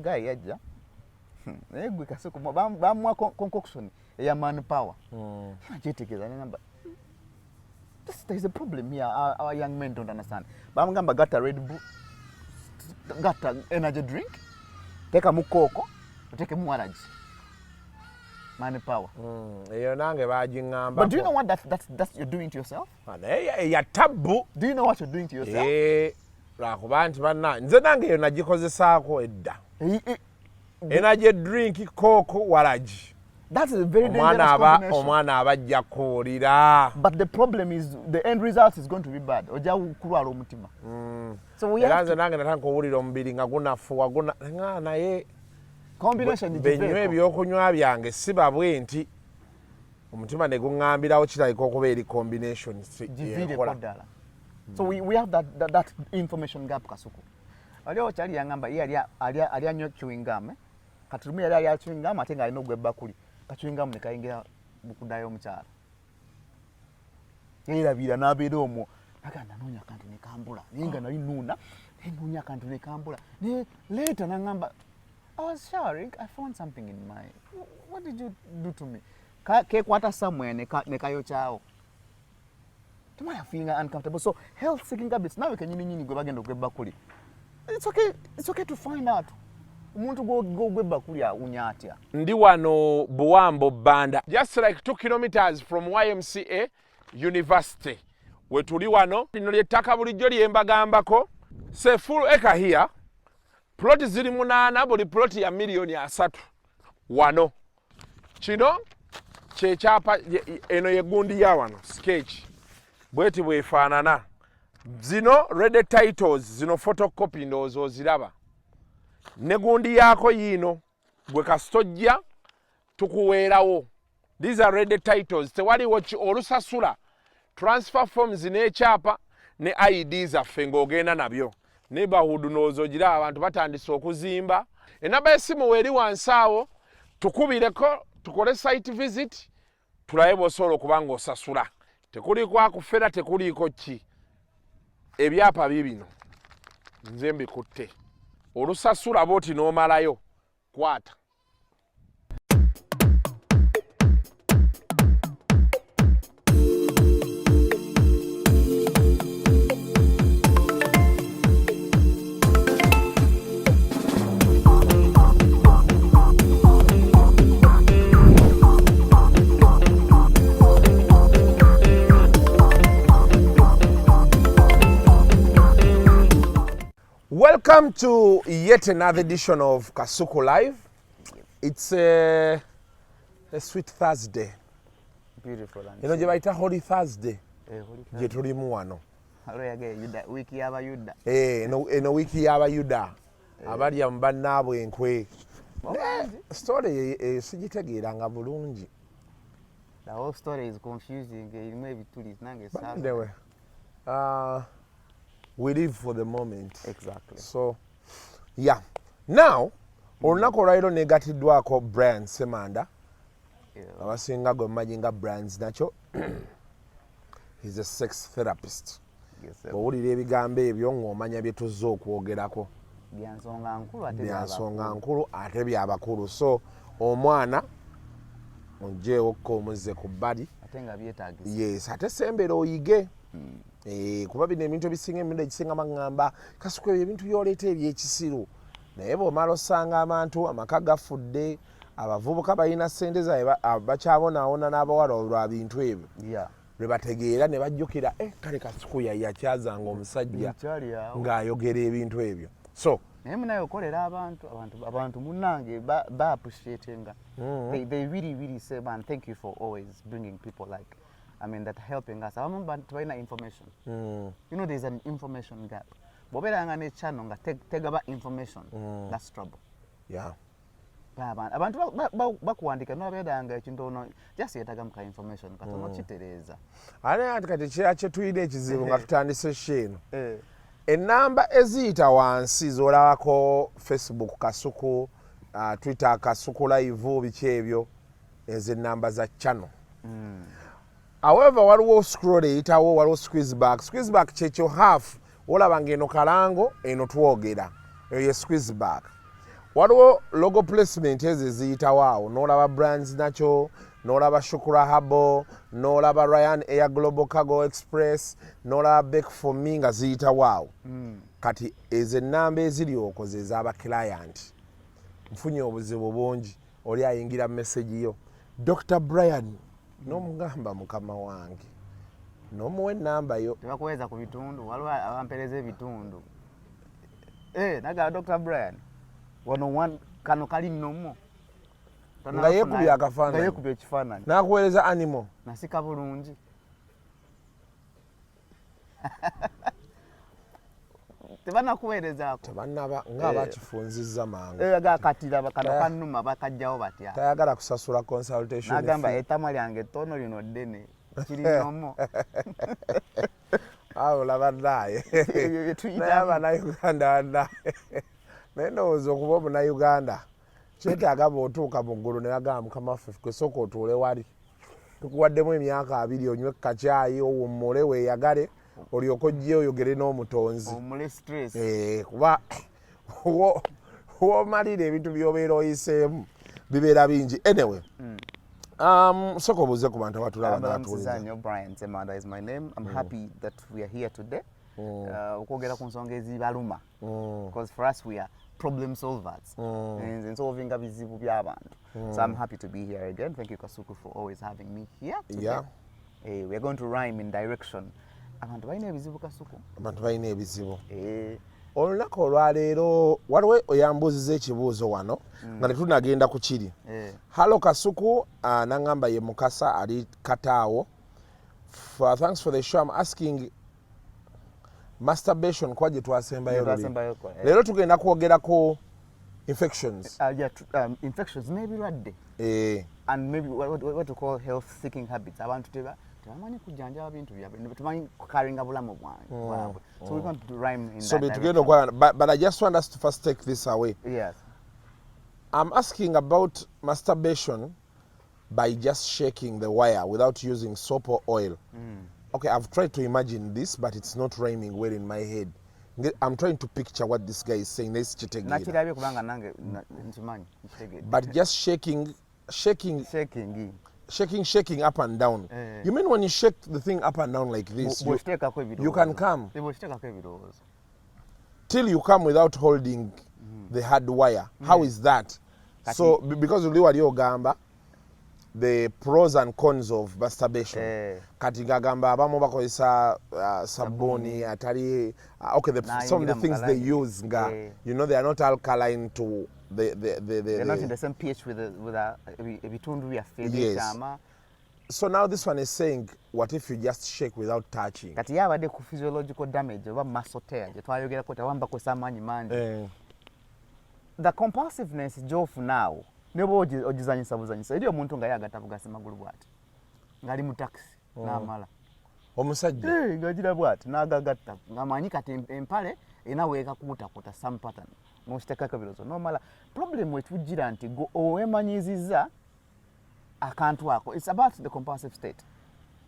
guy yajja gwe Kasuku bamuwa concoction eya manpower ajetegeza namba there is a problem here. Our young men don't understand. Bamugamba got a Red Bull, got an energy drink, take a mukoko, take a muaraji. Manpower. But do you know what that's you're doing to yourself? Tabu. Do you know what you're doing to yourself? Energy drink koko waraji. That's a very dangerous combination. But the problem is the end result is going to be bad. So we have to... Combination is so we have that information gap Kasuku. Aliyo chali yangamba ali anyo chewing gum katulumi ali chewing gum atenga alino gwe bakuli kachewing gum nekaingira bukudayo mchara yirabira nabere omwo aganda nonya kantu nekambula ninga nali nuna nonya kantu nekambula ne later nangamba I was showering, I found something in my... What did you do to me? Kekwata somewhere nekayo chao. Tomorrow I'm feeling uncomfortable. So health seeking habits. Now we can go back and go bakuli. It's okay to find out. Umuntu go bakuli ya unyatia. Ndi wano Buwambo Banda. Just like 2 kilometers from YMCA University. Wetuli wano. Linoliyetaka bulijjo lyembagambako. Say full acre here. Ploti ziri 8 buli ploti ya $3 wano. Kino kyechapa eno yegundi ya wano sketch. Bweti bwefaanana. Zino red titles zino photocopy ndozo ziraba. Ne gundi yako yino gwe kastojja tukuweerawo. These are red titles. Tewali olusasula transfer forms n'ekyapa ne IDs zaffe ng'ogenda nabyo. Neighborhood nozo gira abantu batandise okuzimba. Enamba y'essimu weri wansi awo tukubireko tukole site visit tulabe bw'osobola okuba ng'osasula. Tekuliko akufera tekuliko ki. Ebyapa bibino nze mbikutte. Olusasula boti n'omalayo kwata. Welcome to yet another edition of Kasuku Live. It's a sweet Thursday. Beautiful. You know, it's Holy Thursday. Je tulimu wano. Wiki yaba Yuda. Eno wiki yaba Yuda. Abali ambanabo enkwe. Story sigitegeeranga bulungi. The whole story is confusing. Maybe tulis nange sa. We live for the moment. Exactly. So, yeah. Now, olunaku lwairo negatiddwako Brian Semanda. Abasinga gwe mmanyi Brands nakyo. He's a sex therapist. Owulira ebigambo ebyo ng'omanya bye tuzze okwogerako. Byansonga nkulu ate byabakulu. So, omwana oggyeewokko omuzze ku bbali. Ate nga byetaagisa. Yes, ate sembera oyige. Kuba bino ebintu ebisinga emirundi egisinga baŋŋamba Kasuku ebyo ebintu byoleeta ebyekisiru. Naye bw'omala osanga abantu amaka gafudde, abavubuka balina ssente zaabwe bakyabonaawona n'abawala olwa bintu ebyo. Lwe bategeera ne bajjukira kale Kasuku yakyazanga omusajja ng'ayogera ebintu ebyo. So naye munaye okolera abantu munnange ba appreciatinga. They really say, man, thank you for always bringing people like that helping us. I remember trying information. You know, there's an information gap. Bobera ngane channel nga tega ba information. That's trouble. Yeah. Abantu bakuwandika no beda nga ekintu ono just yetaga muka information katono kitereza. Ate kati kye tuyide ekizibu nga tutandise sheno. Enamba eziyita wansi zolabako Facebook Kasuku, Twitter Kasuku Live biki ebyo ezenamba za channel. However, waliwo scroll eyitawo waliwo squeeze back kyekyo half olaba ng'eno kalango eno twogera eyo squeeze back. waliwo logo placement ezo eziyitawo awo n'olaba brands nakyo n'olaba shukura habo n'olaba Ryan Air Global Cargo Express n'olaba Back for Me nga ziyitawo awo kati ezo ennamba eziri okwo ze z'aba client nfunye obuzibu bungi oli ayingira message yo Dr. Brian n'omugamba mukama wange n'omuwa ennamba yo tebakuweza ku bitundu waliwo abampereza ebitundu nagala Dr. Brian wano kano kali nnomo nga yeekubye akafaananyi nga yeekubye ekifaananyi n'akuweereza animal nasika bulungi tebanakuweerezaako tebannaba ng'abakifunzizza mangu agakatira kano kannuma bakajjawo batya tayagala kusasula consultation n'agamba ettama lyange ettono lino ddene kiri nnomo awo olaba naaye naye abanayuganda bannaye naye ndowooza okuba omunayuganda kyetaaga bw'otuuka mu ggulu ne bagamba mukama waffe kwesooka otuule wali tukuwaddemu emyaka 2 onywe kacyayi owummule weeyagale olyoke ojje oyogere n'omutonzi kuba w'omalira ebintu by'obeera oyiseemu bibeera bingi anyway sooka obuuze ku bantu abatulaba n'atuuliza. Brian Semanda is my name. I'm happy that we are here today. Okwogera ku nsonga ezibaluma because for us we are problem solvers and solving ebizibu by'abantu. So I'm happy to be here again. Thank you Kasuku for always having me here today. Yeah. We are going to rhyme in direction. Abantu balina ebizibu Kasuku. Abantu balina ebizibu. Olunaku olwaleero waliwo oyambuuziza ekibuuzo wano nga tetunagenda ku kiri. Halo Kasuku, nangamba ye Mukasa ali Kataawo. Thanks for the show. I'm asking masturbation kwa gye twasembayo leero tugenda kwogerako infections. Infections n'ebirwadde. And maybe what to call health seeking habits. Abantu tebamanyi kujjanjaba bintu byabwe tebamanyi kukaringa bulamu bwabwe. So we're going to rhyme in so that direction. But I just want us to first take this away. Yes. I'm asking about masturbation by just shaking the wire without using soap or oil. Okay, I've tried to imagine this, but it's not rhyming well in my head. I'm trying to picture what this guy is saying. But just shaking up and down. You mean when you shake the thing up and down like this, you can come till you come without holding the hard wire. How is that? So because we were yogamba the pros and cons of masturbation. Kati gagamba abamu bakozesa sabuni atali okay, some of the things they use you know they are not alkaline to they're not in the same pH with ebitundu byaffe. Yes. So now this one is saying, what if you just shake without touching? Kati yabadde ku physiological damage oba muscle tear gye twayogerako tewamba kwesa amaanyi mangi. The compulsiveness gy'ofunaawo ne bwe ogizanyisa buzanyisa eri omuntu nga yagatta bugasi magulu bw'ati ng'ali mu taxi n'amala omusajja ng'agira bw'ati n'agagatta ng'amanyi kati empale erina weekakuutakuuta some pattern n'okiteekako ebirozo n'omala problem wetujjira nti oweemanyizizza akantu ako. It's about the compulsive state.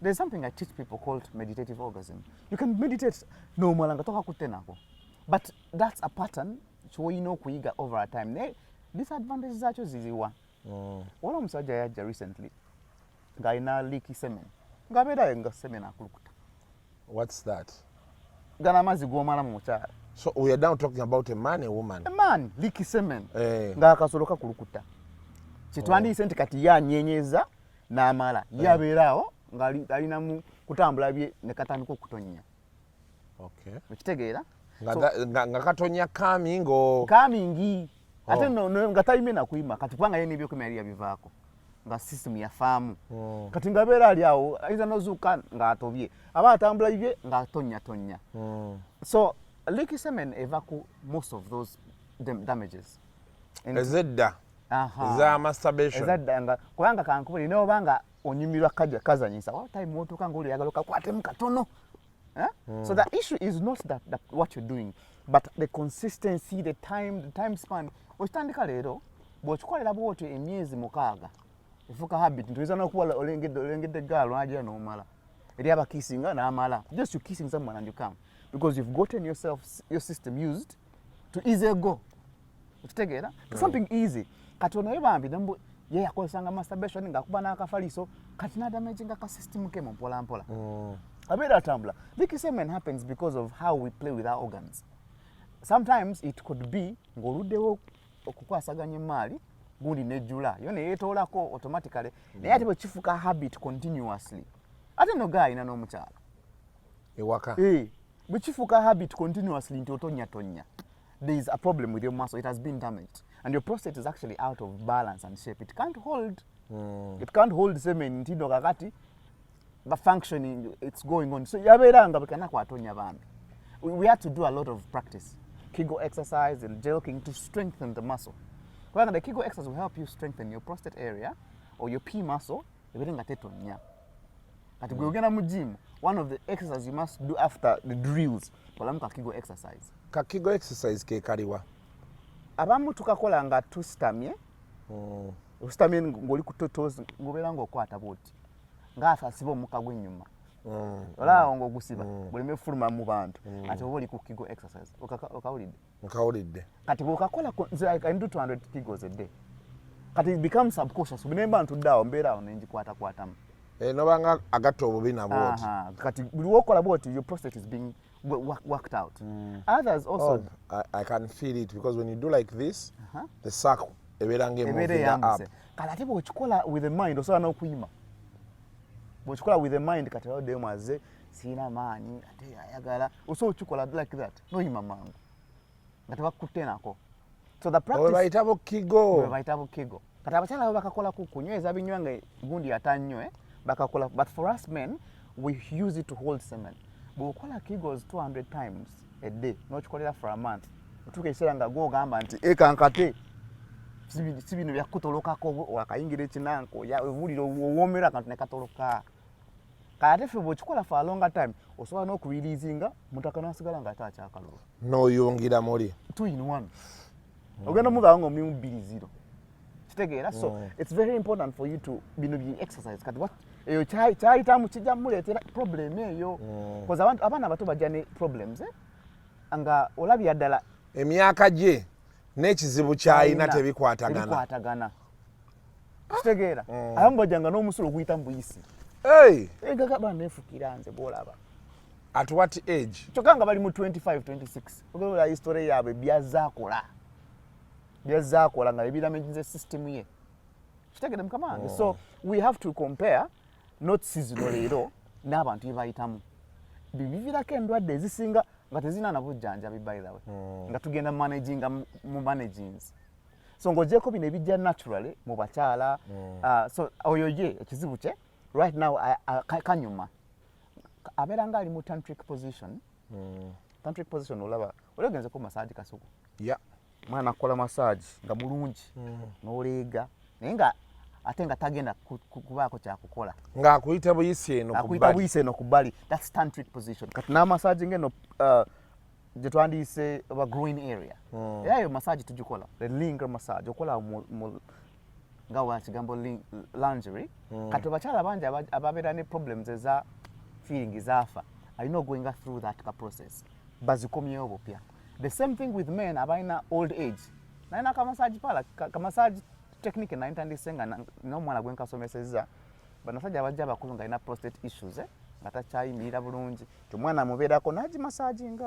There's something I teach people called meditative orgasm. You can meditate n'omala nga tokakutte nako, but that's a pattern ky'olina okuyiga over a time. Disadvantages zaakyo ziriwa. Waliwo omusajja yajja recently ng'alina leaky semen ng'abeera nga semen akulukuta. What's that? Gana amazzi g'omala mu mukyala. So we are now talking about a man, a woman? A man, leaky semen. Ng'akasolo kakulukuta. Kitwandiyise nti kati yanyenyeza n'amala. Yabeeraawo ng'alina mu kutambula bye ne katandika okutonnya. Okay. Okitegeera? Nga katonya coming. Ate nga talimena kuyima kati kubanga yena ebyokwima yali yabivaako nga system yafaamu. Kati ngabeera ali awo ayinza n'ozuuka ng'atobye aba atambula bye ng'atonnya. So leaky semen eva ku most of those damages. Ezedda za masturbation. Ezedda nga kubanga kankubuli n'oba nga onyumirwa kazanyisa what time otuuka ng'oli oyagala okakwatemu katono. So the issue is not that what you're doing, but the consistency, the time span. Ostandika leero bw'okikolera bw'otyo emyezi 6 efuuka habit ntuyiza n'okuba olengedde gaalo ajja n'omala eri abakisinga n'amala just you kissing someone and you come because you've gotten your system used to easy go. okitegeera something easy kati ono bambi nambu ye yakozesanga masturbation ng'akuba n'akafaliso kati n'adamaginga ka system ke mu mpola mpola abeera atambula. Leaky semen happens because of how we play with our organs. Sometimes it could be ng'oluddewo okukwasaganya emaali gundi nejjula yo ne yeetoolako automatically naye ate bwe kifuka habit continuously ate no gayina n'omukyala ewaka bwe kifuka habit continuously nti otonnya there is a problem with your muscle. It has been damaged and your prostate is actually out of balance and shape. It can't hold semen ntindo kakati but functioning it's going on. So yabeera nga bekana kwatonya bambi. We had to do a lot of practice, Kegel exercise and jerking to strengthen the muscle. Well, the Kegel exercise will help you strengthen your prostate area or your P muscle. At mu gym, one of the exercises you must do after the drills, Kegel exercise. Kegel exercise ke kaliwa. Abamu tukakola nga tustamye. Ustamye ngoli kutotoza ngobera ng'okwata bwoti. Ng'afa siba omuka gw'ennyuma. Ola ngo gusiba bulime fuluma mu bantu ati obuli ku Kegel exercise okawulidde kati bw'okakola I can do 200 Kegels a day kati it becomes subconscious bunemba ntuddawo mbeera awo nenjikwatakwatamu nobanga agatta obubi nabwoti kati buli wokola bwoti your prostate is being worked out. Others also I can feel it because when you do like this the sac ebeera ng'emoving up kati ate bw'okikola with the mind osobola n'okuyima bw'okikola with the mind kati odde maze siina maanyi ate ayagala osobola okikola like that noyima mangu nga tebakutte nako. So the practice bayitabo Kegel kati abakyala bo bakakola kunyweza binywanga gundi atanywe bakakola but for us men we use it to hold semen. Bw'okola Kegels 200 times a day n'okikolera for a month otuuka ekiseera nga gw'ogamba nti ekankate si bino byakutolokako wakayingira ekinanko owulira owoomera akantu ne katoloka kati ffe bw'okikola for a longer time osobola n'okubiriizinga mutaka n'asigala nga ate akyakalulu n'oyungira muli 2 in 1 ogenda omuvaawo ng'omubiriziro kitegeera. So it's very important for you to bino bi exercise kati eyo kyayitamu kijja muleetera problem eyo because abaana abato bajja ne problems nga olabya ddala emyaka gye n'ekizibu kyayina tebikwatagana kitegeera abamu bajjanga n'omusulo oguyita mu buyisi gagaba neefukira nze bw'olaba at what age kyokka nga bali mu 25-26 ogola history yaabwe byazaakola nga ebiramaginze system ye kitegeere mukama wange. So we have to compare not seasonal leero n'abantu bye bayitamu bivirako endwadde ezisinga nga tezina na bujjanjabi by the way nga tugenda mu managings so ng'ogyeko bino ebijja naturally mu bakyala so oyo ye ekizibu kye right now kanyuma abeera nga ali mu tantric position olaba oliogenzeku massage kasuku mwana akola massage nga mulungi n'oleega naye nga ate nga tagenda kubaako kyakukola ng'akuyita buyisi eno ku bbali that's tantric position kati n'amassage ngeno gye twandiise oba growing area era eyo massage tugikola the linger massage okola nga wakigambo lingerie kati abakyala bangi ababeera ne problems eza feeling zaafa alina going through that process bazikomyewo bupya. The same thing with men abalina old age nalina kamassage pala kamassage technique nayintandise nga n'omwana gwe nkasomesezza banasajja abajja abakulu nga alina prostate issues nga takyayimirira bulungi omwana amubeerako nagimassaging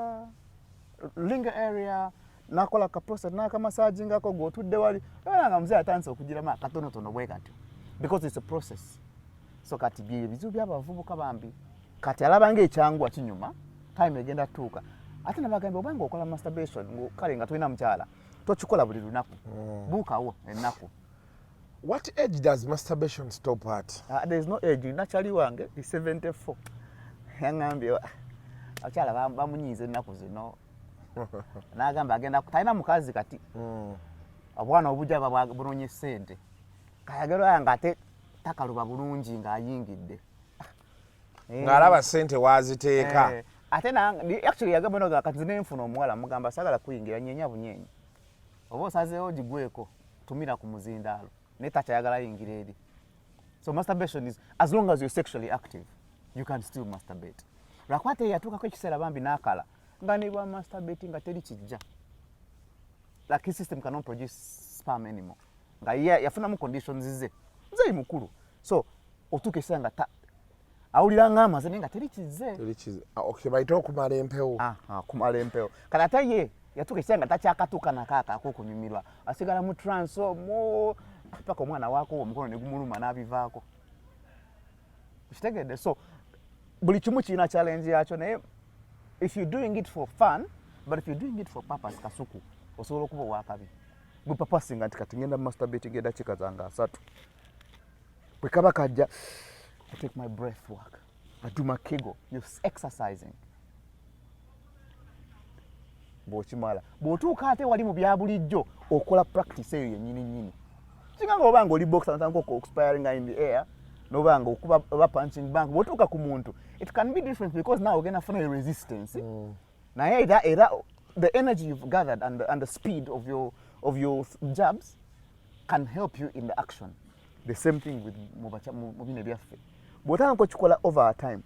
linger area nakola ka prostate n'akamassagingako g'otudde wali era nga muzeeyi atandise okugiramu akatonotono bwe katyo because it's a process. So kati bye bizibu by'abavubuka bambi kati alaba ng'ekyanguwa kinyuma time egenda tuuka ate nabagamba obanga okola masturbation kale nga tolina mukyala tokikola buli lunaku buukawo ennaku. What age does masturbation stop at? There is no age. Naturally wange is 74 yangambye abakyala bamunyiiza ennaku zino n'agamba agenda talina mukazi kati obwana obujja bunonye ssente kayagala nga ate takaluba bulungi ng'ayingidde ng'alaba ssente waziteeka ate actually yagamba noga kati zinenfuna omuwala mugamba sagala kuyingira nyenya bunyenyi oba osazeewo gigweko tumira ku muzindaalo naye takyayagala yingira eri. So masturbation is as long as you're sexually active you can still masturbate. Lwakwate yatuukako ekiseera bambi n'akala nga ne bwa masturbate nga teri kijja like his system cannot produce sperm anymore. Nga yafunamu conditions ze mukulu. So otuuka ekiseera nga awulira ng'amaze naye nga terikize. Okay, bayita okumala empewo. Kumala empewo. Kati ate ye yatuuka ekiseera nga takyakatuuka nakaaka ak'okunyumirwa. Asigala mu trance omwo paka omwana waako omukono ne gumuluma n'abivaako. Kitegedde. So buli kimu kirina challenge yakyo naye if you're doing it for fun, but if you're doing it for purpose, kasuku osobola okuba wakabi. Gwe papasinga nti kati ngenda masturbating eddakiika zange 3. Bwe kaba kajja, I take my breath work. I do my kegel. You're exercising. Bw'okimala. Bw'otuuka ate wali mu bya bulijjo okola practice eyo yennyini. Singa ng'oba ng'oli boxer natandika expiring in the air, n'oba ng'okuba oba punching bag, bw'otuuka ku muntu, it can be different because now ogenda funa resistance. Naye era the energy you've gathered and the speed of your jabs can help you in the action. The same thing with mu bino byaffe. Bw'otandika okikola over time,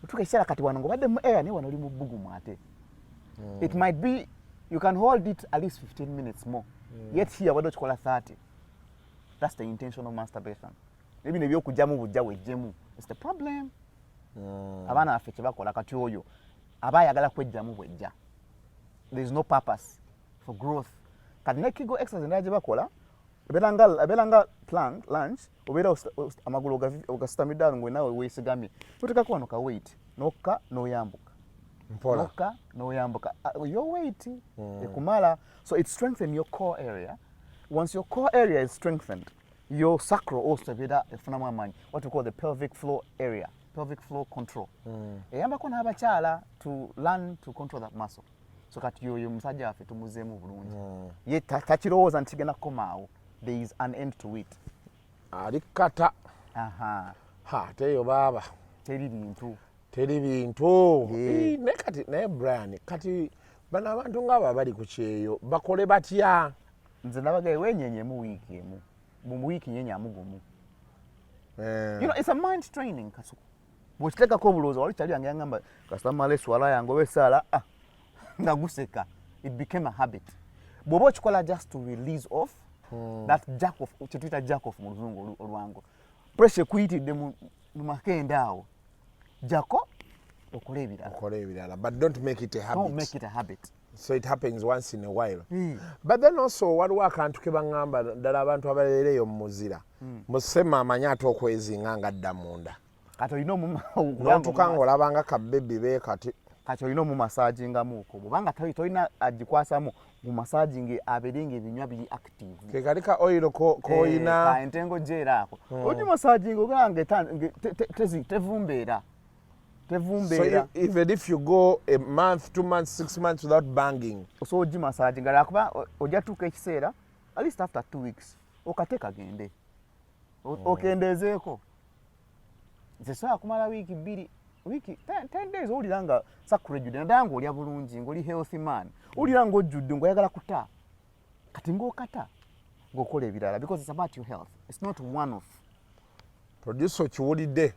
otuuka ekiseera kati wano ng'obadde mu air naye wano oli mu bbugumu ate. It might be you can hold it at least 15 minutes more. Yet here wadde okikola 30. That's the intention of masturbation. Ebino ebyokugyamu bujja wejjemu. It's the problem. Abaana baffe kye bakola kati oyo aba ayagala kwejjamu bwejja. There is no purpose for growth. Kati ne Kegel exercise endala gye bakola ebeera nga lunch obeera amagulu ogasitamidde ngwe nawe weesigamye. Totekako wano ka weight nokka n'oyambuka. Nokka n'oyambuka. Your weight ekumala. So it strengthens your core area. Once your core area is strengthened, your sacral also ebeera efunamu amaanyi. What we call the pelvic floor area. Pelvic floor control. Eyambako n'abakyala to learn to control that muscle. So kati yoyo musajja waffe tumuzeemu bulungi. Ye takirowooza nti kigenda kukomaawo. There is an end to it. Alikata. Teyo baba. Teri bintu. Ne kati naye Brian kati bano abantu ng'abo bali ku kyeyo bakole batya? Nze nabagaye wenyenyemu wiiki emu. Mu wiiki nyenyamu gumu. You know, it's a mind training kasuku. Bw'okitekako obulowooza wali kyali yange yangamba kasita mala eswala yange oba essaala nga guseka. It became a habit. Bw'oba okikola just to release off that jack off, kyetuyita jack off mu luzungu olwangu. Pressure kuyitidde mu makende awo. Jako okole ebirala. But don't make it a habit. Don't make it a habit. So it happens once in a while. But then also waliwo akantu ke baŋŋamba ddala abantu abaleereyo mu muzira. Musema amanyi ate okwezinga ng'adda munda. Kati olina n'otuka ng'olabanga kabbebi be kati. Kati olina omumasaagingamuuko. Bw'obanga tolina agikwasamu mu massaging abeeringa ebinywa biri active. Ke kali ka oil k'olina. Entengo gy'era ako. Ogi massaging ogange tevumbeera. So even if you go a month, 2 months, 6 months without banging. So ogi massaging alakuba ojja tuuka ekiseera at least after 2 weeks okate kagende. Okendezeeko. Zesobola kumala wiiki 2 wiki 10 days olira nga sakurejjudde naddala ng'olya bulungi ng'oli healthy man. Olira ng'ojjudde ng'oyagala kuta. Kati ng'okata ng'okola ebirala because it's about your health. It's not one off. Producer okiwulidde.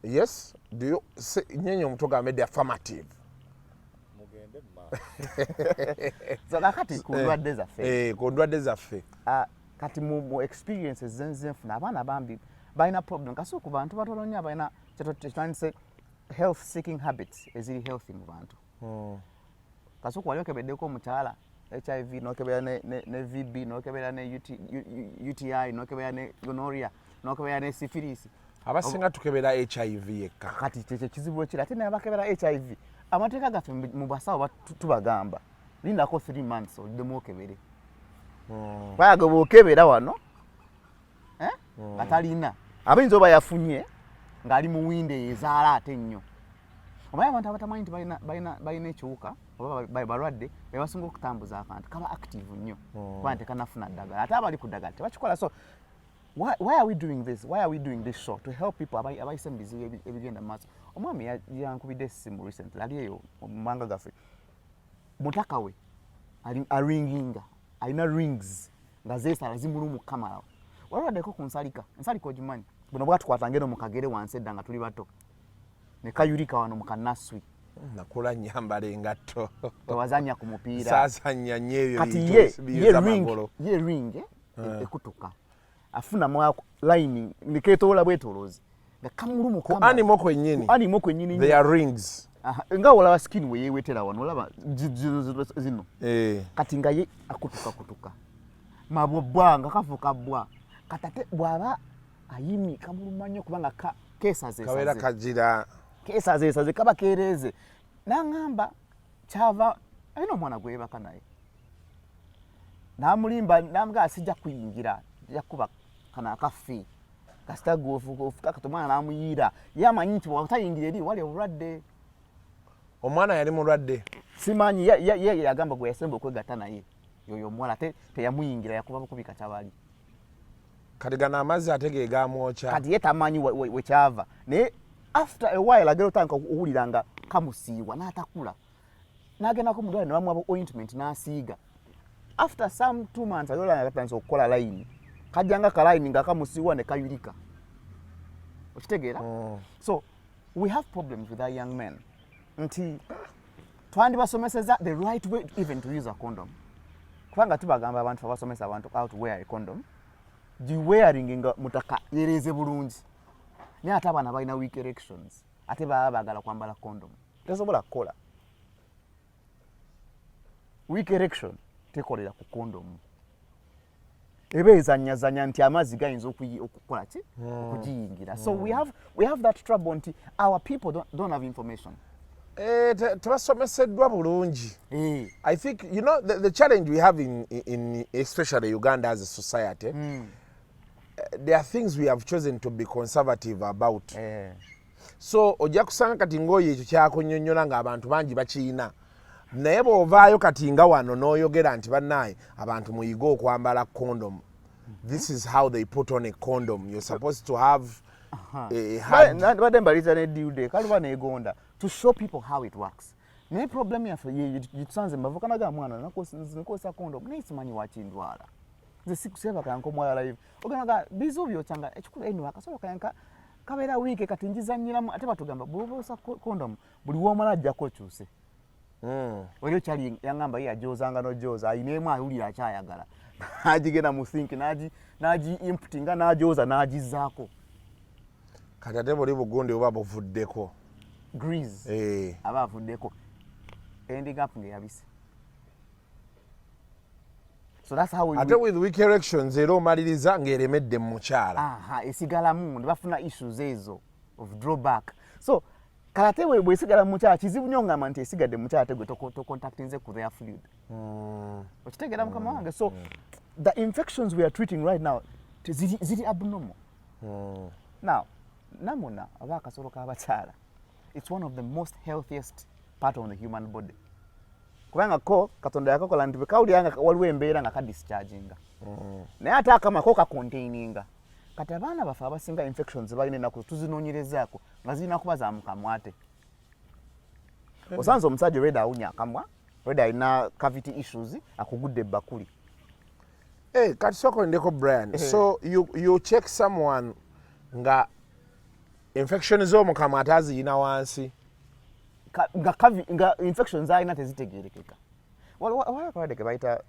Yes, do you nyenye omutoga made affirmative. Mugende so kakati kundwadde zaffe. Kundwadde zaffe. Kati mu experiences zenfuna abaana bambi balina problem kasi ku bantu batono nnyo abalina kyetwandise health seeking habits eziri healthy mu bantu. Kasi ku wali okebeddeko omukyala HIV n'okebera ne VB n'okebera ne UTI n'okebera ne gonorrhea n'okebera ne syphilis. Abasinga tukebera HIV yekka. Kati kyekyo kizibu ekira ate naye abakebera HIV amateeka gaffe mu basawo tubagamba lindako 3 months oliddemu okebere. Bayaga bw'okebera wano nga talina abayinza oba yafunye ng'ali mu winde ezaala ate ennyo. Omanyi abantu abatamanyi nti balina ekiwuka oba balwadde be basinga okutambuza akantu kaba active nnyo kuba tekanafuna ddagala ate abali ku ddagala tebakikola. So why are we doing this? Why are we doing this show? To help people abayise mu bizibu ebigenda mu maaso. Omwami yankubidde essimu recently ali eyo mu manga gaffe mutaka we aringinga alina rings nga zeesala zimulumu kamala. Walwaddeko ku nsalika ogimanyi buno bwatukwata ngeno mu kagere wansi edda nga tuli bato ne kayulika wano mu kanaswi nakula nyambala engatto tewazanya ku mupiira saasanya nnyo ebyo kati ye ring ekutuka afuna mwako line niketoola bwetolozi nga kamulumu kama animal kwennyini they are rings nga olaba skin we yewetera wano olaba zino kati nga ye akutuka mabobwanga kafuka bwa katate bwaba ayimi kamulumanyo kubanga kawera kajira kesaze kaba kereze nangamba chava ayina omwana gwebaka naye namulimba namga asijja kuyingira yakuba kana akafi kasitago ofuka katomwana namuyira yamanyi nti bwatayingira eri wali obulwadde omwana yali mulwadde simanyi ye yagamba gwe yasemba okwegatta naye yoyo omwana teyamuyingira yakuba kubika kyabali kati gana amazzi atege gamwocha kati ye tamanyi wekyava naye after a while agero tanka owuliranga kamusiiwa n'atakula n'agenda ku mudwaliro ne bamuwa ointment n'asiiga after some 2 months ayolanga katandisa okukola line kajjanga ka line nga kamusiiwa ne kayulika okitegeera so we have problems with our young men nti twandibasomeseza the right way even to use a condom kubanga tubagamba abantu abasomesa abantu how to wear a condom the wearing nga mutaka yereze bulungi ne ate abaana balina weak erections ate baba bagala kwambala condom tesobola kukola weak erection tekolera ku condom ebezanyazanya nti amazzi gayinza okukola ki okugiyingira so we have that trouble nti our people don't have information tebasomeseddwa bulungi I think you know the challenge we have in especially Uganda as a society there are things we have chosen to be conservative about so ojja kusanga kati ngoye ekyo kyakunyonnyola nga abantu bangi bakiina naye bw'ovaayo kati nga wano n'oyogera nti bannaye abantu muyiga okwambala condom this is how they put on a condom you're supposed to have badde mbaliza ne dude kaluba neegonda to show people how it works naye problem yaffe gitusanze mbavukanaga mwana nakosa condom naye simanyi wakindwala nze sikuseba kanko mwala live oganaga bizo byokyanga ekikulu eno akasobola kanka kabeera wiike kati njizanyiramu ate batugamba bw'obuusa condom buli w'omala ajjako kyuse olio kyali yangamba ye ajozanga nojoza ayinemu awulira akyayagala n'agigenda mu sink n'agi imputinga n'ajoza n'agizaako kati ate buli bugundi oba buvuddeko grease aba avuddeko ending up ngeyabise so that's how we ate with weak erections era omaliriza ng'eremedde mu mukyala esigalamu ne bafuna issues ezo of drawback so kalate bwesigala mu mukyala kizibu nnyo ngamba nti esigadde mu mukyala tegwe tocontactinze ku their fluid okitegeera mukama wange so the infections we are treating right now ziri abnormal now namuna aba akasolo k'abakyala it's one of the most healthiest part of the human body kubanga ko katonda yakakola nti bekawuliranga waliwo embeera nga kadischarginga naye ate akama ko kacontaininga kati abaana bafe abasinga infections balina ennaku tuzinoonyerezaako nga zirina kuba za mukamwa ate osanze omusajja olweda awunya akamwa olweda alina cavity issues akugudde ebbakuli kati sokondeko Brian so you check someone nga infection z'omukamwa ate aziyina wansi nga infections alina tezitegeerekeka walakalwadde ke bayita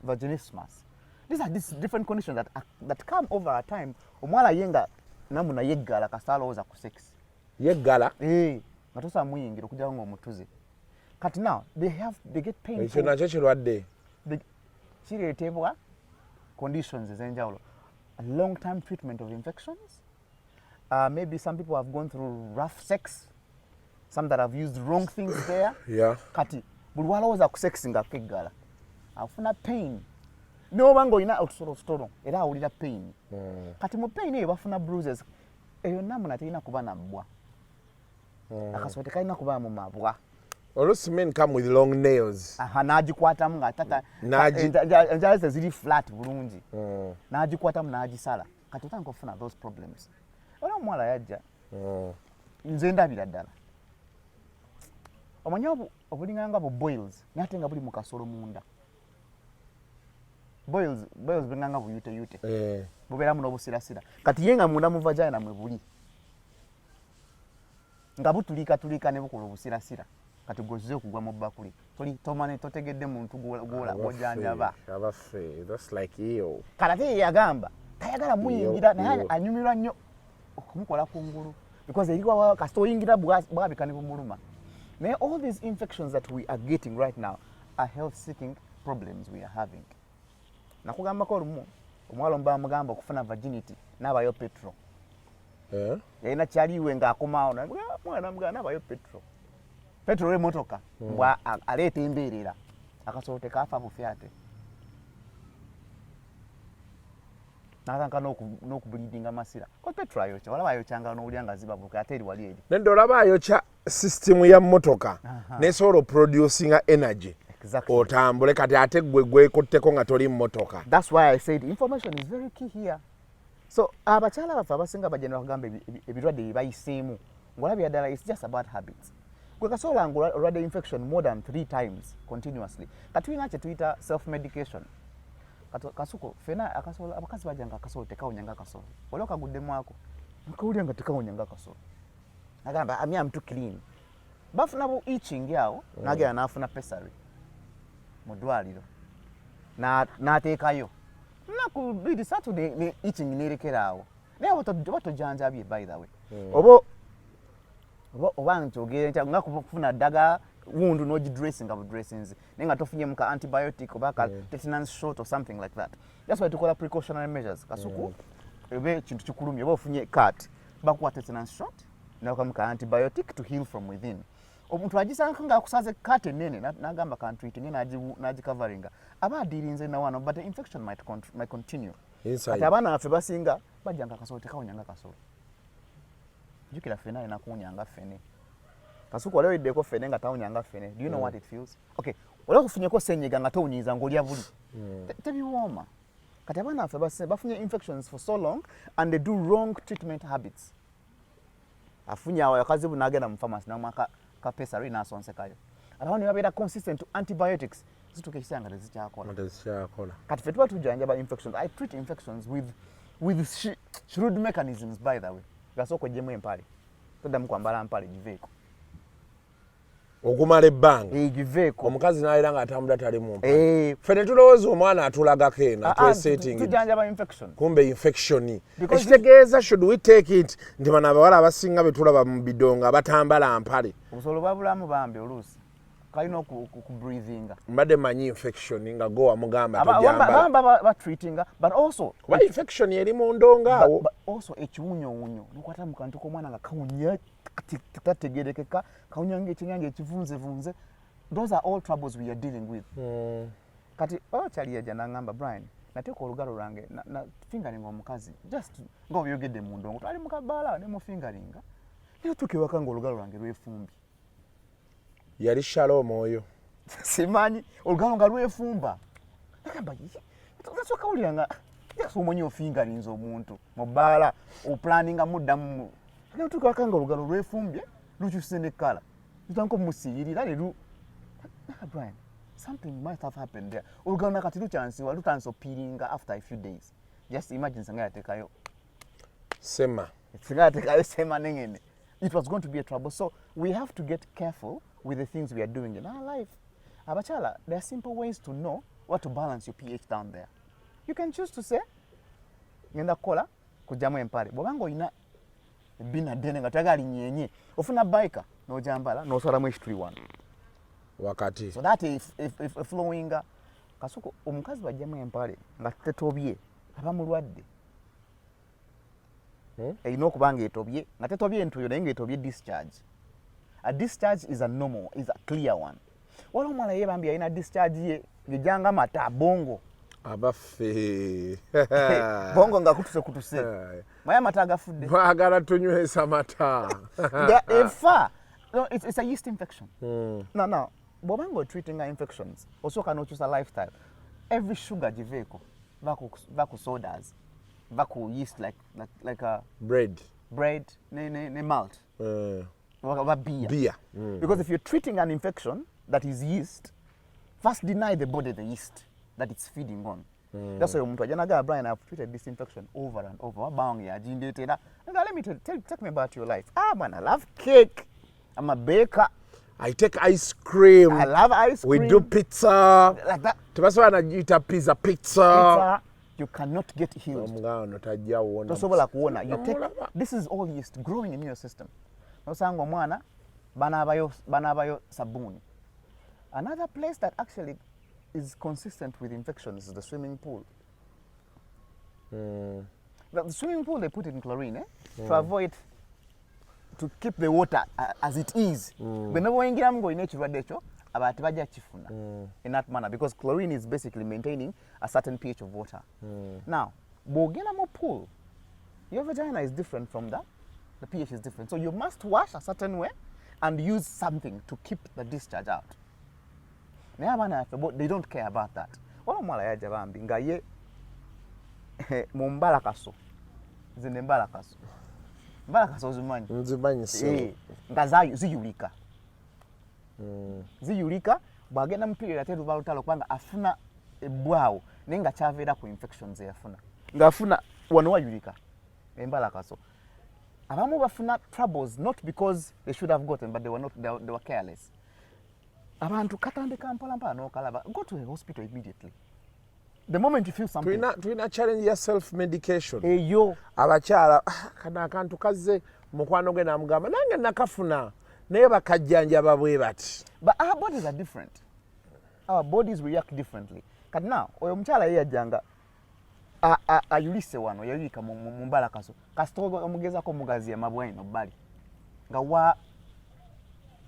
vaginismus these are different conditions that come over a time omwala yenga namuna yeggala kasalowooza ku sex yeggala nga tosobola muyingira okujjako ng'omutuze kati now they get painful ekyo nakyo kirwadde kireetebwa conditions ez'enjawulo a long time treatment of infections maybe some people have gone through rough sex some that have used wrong things there kati buli walowooza ku sex nga keggala afuna pain noba ng'olina otusolotono era awulira pain kati mu pain eyo bafuna bruises eyo namuna terina kuba nabbwa akasolo tekalina kuba mu mabwa oluusi men come with long nails n'agikwatamu nga enjala ze ziri flat bulungi n'agikwatamu n'agisala kati otandika okufuna those problems olwo omuwala yajja nze ndabira ddala omanyi obulinganga bu boils naye ate nga buli mu kasolo munda boils bulinganga buyuteyute bubeeramu n'obusirasira kati ye nga munda mu vagina mwe buli nga butulika ne bukola obusirasira kati gozize okugwa mu bakuli tomane totegedde muntu gwojanjaba abaffe that's like you kalate yagamba tayagala muyingira naye anyumirwa nnyo okumukola kungulu because eriwa kasito oyingira bwabika ne bumuluma naye all these infections that we are getting right now are health seeking problems we are having nakugambako olumu omuwala omba mugamba okufuna virginity n'abayo petrol yalina kyaliwe ng'akomaawo mwana mugamba n'abayo petrol emotoka mbwa aleeta embeerera akasolo tekaafa bufi ate nakanka n'okubulidinga masira ko petrol ayokya walaba ayokyanga n'owulya nga zibabuka ate eri wali eri nedda olaba ayokya sisitemu ya mmotoka nesobola oproducinga energy otambule kati ate gwe gwekutteko nga toli mmotoka. That's why I said information is very key here. So abakyala baffe abasinga bajja bakugamba ebirwadde bye bayiseemu ng'olabye ddala it's just about habits. Gwe kasobola ng'olwadde infection more than 3 times continuously kati tulina kye tuyita self medication. Kasuko fena akasobola abakazi bajja nga akasobola tekawonya nga akasobola oli okaguddemu ako nkawulya nga tekawonya nga akasobola agamba I'm too clean bafuna bu itching awo nagenda n'afuna pessary mu ddwaliro n'ateekayo naku bidi Saturday ne itching nerekera awo naye batojanjabye by the way oba nti ogenda nga kufuna ddagala wundu n'ogidressinga budressinzi naye nga tofunye ka antibiotic oba ka tetanus shot or something like that. That's why tukola precautionary measures kasuku ebe kintu kikulumye oba ofunye cut bakuwa tetanus shot n'okamuka antibiotic to heal from within. Omuntu agisanga nga akusaze cut enene n'agamba ka treating n'agicoveringa aba adirinze na wano but the infection might continue inside. Ati abaana baffe basinga bajja nga kasolo tekawonya nga kasolo jukira fena ina kuwonya nga fene kasuku wale weddeko fene nga tawonya nga fene. Do you know what it feels? Okay, wale kufunyeko senyiga nga tawunyiza ng'olya buli tebiwooma kati abaana baffe bafunye infections for so long and they do wrong treatment habits. Afunya awo yakazibu n'agenda mu pharmacy n'amwaka ka pessary n'asonsekayo abawani babeera consistent to antibiotics zituuka ekiseera nga tezikyakola kati ffe tuba tujanjaba infections. I treat infections with shrewd mechanisms by the way. Gasooka ogyemu empale toddamu kwambala mpale giveeko okumala ebbanga giveeko omukazi n'ayera ng'atambula tali mu mpale ffe ne tulowooza omwana atulagako eno twesetting tujanjaba infection kumbe infection ekitegeeza should we take it nti bano abawala abasinga be tulaba mu bidongo abatambala mpale obusolo babulamu bambi oluusi kalina okubreathinga mbadde manyi infection nga go wamugamba tojambala batreatinga but also kuba infection eri mu ndongo awo also ekiwunyowunyo nokwata mu kantu k'omwana nga kawunya tategerekeka kawunya ng'ekyenyanja ekivunzevunze. Those are all troubles we are dealing with. Kati kyali yajja n'angamba Brian nateeka olugalo lwange na fingering omukazi just nga obyogedde mu ndongo twali mu kabaala ne mu fingeringa naye tuuka ewaka ng'olugalo lwange lwefumbye. Yali shalom oyo simanyi olugalo nga lwefumba agamba gasooka wulira nga omanyi ofingarinza omuntu mu bbaala oplaninga muddamu naye tuuka ewaka nga olugalo lwefumbye lukyuse ne kkala lutanka omusiyirira Brian something might have happened there. Olugalo nakati lukyansiwa lutandise opiiringa after a few days. Just imagine singa yateekayo sema sema nengene. It was going to be a trouble. So we have to get careful with the things we are doing in our life. Abachala, there are simple ways to know what to balance your pH down there. You can choose to say ngenda kola kujamu empale bwobanga oyina bina dene nga tagali nyenye ofuna biker n'ojambala n'osalamu ekituli wakati so that if flowing kasuko omukazi bajjamu empale nga tetobye aba mulwadde erina okubanga etobye nga tetobye entuyo naye ng'etobye discharge. A discharge is a normal, is a clear one. Wala omwana yebambi alina discharge ye ngejanga mata bongo abaffe bongo nga kutuse maya mata agafudde baagala tunywesa mata efa. No, it's a yeast infection. No. Bwobanga treating infections osooka n'okyusa lifestyle. Every sugar giveeko baku sodas baku yeast like a bread ne malt beer. Because if you're treating an infection that is yeast, first deny the body the yeast that it's feeding on. That's why omuntu ajanaga Brian, I've treated this infection over and over. Wabangi ajindetera. Let me tell me about your life. Man, I love cake. I'm a baker. I take ice cream. I love ice cream. We do pizza. Like that. Tubaswa na eat pizza. Pizza. You cannot get healed. This is all yeast growing in your system. Nosango mwana banabayo sabuni. Another place that actually is consistent with infections is the swimming pool. The swimming pool, they put in chlorine to avoid, to keep the water as it is. Whenever you get in that manner, because chlorine is basically maintaining a certain pH of water. Now, Bogenamo pool, your vagina is different from that. The pH is different. So you must wash a certain way and use something to keep the discharge out. They don't care about that. Mumbalakaso. Zinembalakaso. Mbalakaso zimanyi. Nzimanyi so. Ngazayo ziyulika. Ziyulika bwagenda mpira yateru balutalo kwanga afuna ebwawo nenga chavera ku infections yafuna. Ngafuna wano wayulika. Embalakaso. Abamu bafuna troubles not because they should have gotten, but they were careless. Abantu katande Kampala mpa no kalaba, go to a hospital immediately. The moment you feel something. Tuina challenge ya self medication. Yo. Abachala kana akantu kaze mukwano gwe namugamba nange nakafuna naye bakajjanja babwe bati. But our bodies are different. Our bodies react differently. Kati now oyo mchala ye ajanga ayulise wano yayika mu mbalakaso. Kasitogo omugeza ko mugazi ya mabwani no bali. Nga wa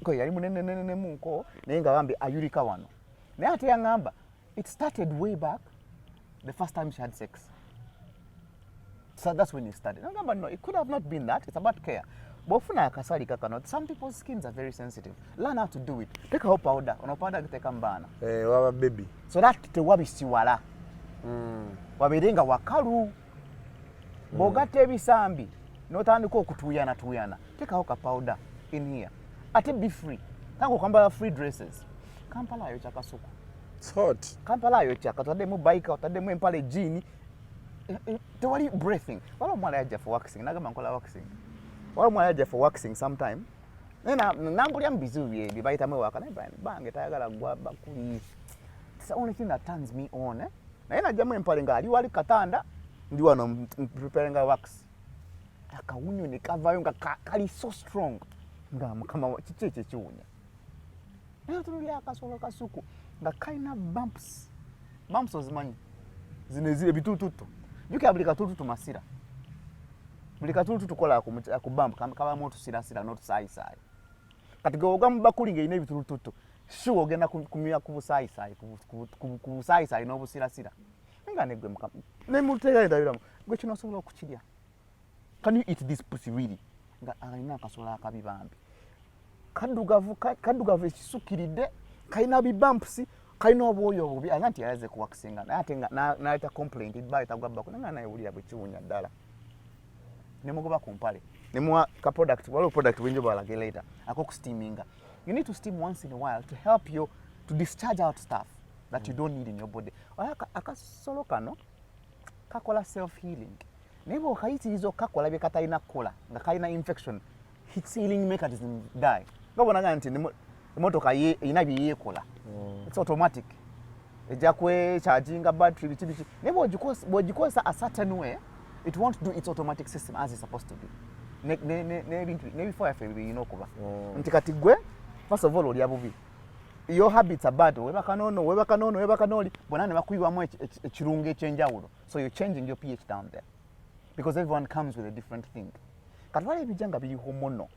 ko yali munene munko naye nga bambi ayulika wano. Naye ate yangamba it started way back the first time she had sex. So that's when it started. No, it could have not been that. It's about care. Bofuna akasali kakano. Some people's skins are very sensitive. Learn how to do it. Take a powder. Ono powder kiteka mbana. Waba baby. So that te wabisiwala. Wabirenga wakalu. Bogate ebisambi. Notandika okutuyana. Take a powder in here. Ate be free. Tango Kampala free dresses. Kampala yo chakasuku. It's hot. Kampala yo chaka. Tademu bike, tademu empale jeans. Tewali breathing. Wala mwala yaja for waxing. Nagamba nkola waxing. Wala mwala yaja for waxing sometime. Nena nambulya mbizuye bibaita mwe waka. Bange tayagala gwa bakuli. It's the only thing that turns me on. Na yena jamu empale ngali wali katanda. Ndi wano preparing a wax. Akawunyo ni kavayo nga kali so strong. Nga kama chicheche chunya. Na tunulia akasolo kasuku. Nga kaina bumps. Bumps ozimanyi. Zinezile bitututu. Yuke abulika tututu masira. Bulika tututu kola akubump kama moto sira not sai. Kati go gamu bakulinga ine bitututu. Sure ogenda kumya kubusai no busira. Nga negwe mukam. Ne mutega ndabiramu. Gwe kino sobola okukirya. Can you eat this pussy really? Nga alina akasola akabibambi. Kadugavu ekisukiride kaina bibumps kaina obwoyo obubi anti yaze ku waxinga na ata complaint baita gwabba kunanga naye uli yabuchunya ddala nemugoba kumpale nemwa ka product walo product winjo balage later ako steaminga. You need to steam once in a while to help you to discharge out stuff that you don't need in your body. Akasolo kano kakola self healing. Nebo kayitirizo kakola bye katalina kola nga kalina infection heat healing mechanism die. Ngabona nganti emotoka inabi yekola. It's automatic. Ejakwe charging a battery bichi. Nebo bojikosa a certain way, it won't do its automatic system as it's supposed to do. Maybe for FB kuba. Ntikati gwe first of all oli abubi. Your habits are bad. Weba kanoli. Bonane bakuyibwamu ekirunge ekyenjawulo. So you're changing your pH down there. Because everyone comes with a different thing. Katwale ebijanga biri homono.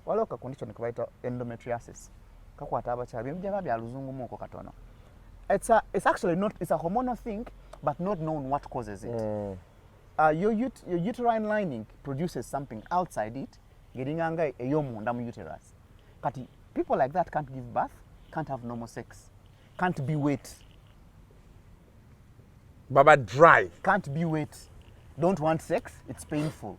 Waliwo ka condition kubaita endometriosis. Kakwata abakyala bijanga bya luzungu moko katono. It's actually not, it's a hormonal thing, but not known what causes it. Your uterine lining produces something outside it, getting anga eyomunda mu uterus. Kati people like that can't give birth, can't have normal sex, can't be wet. Baba dry. Can't be wet. Don't want sex, it's painful.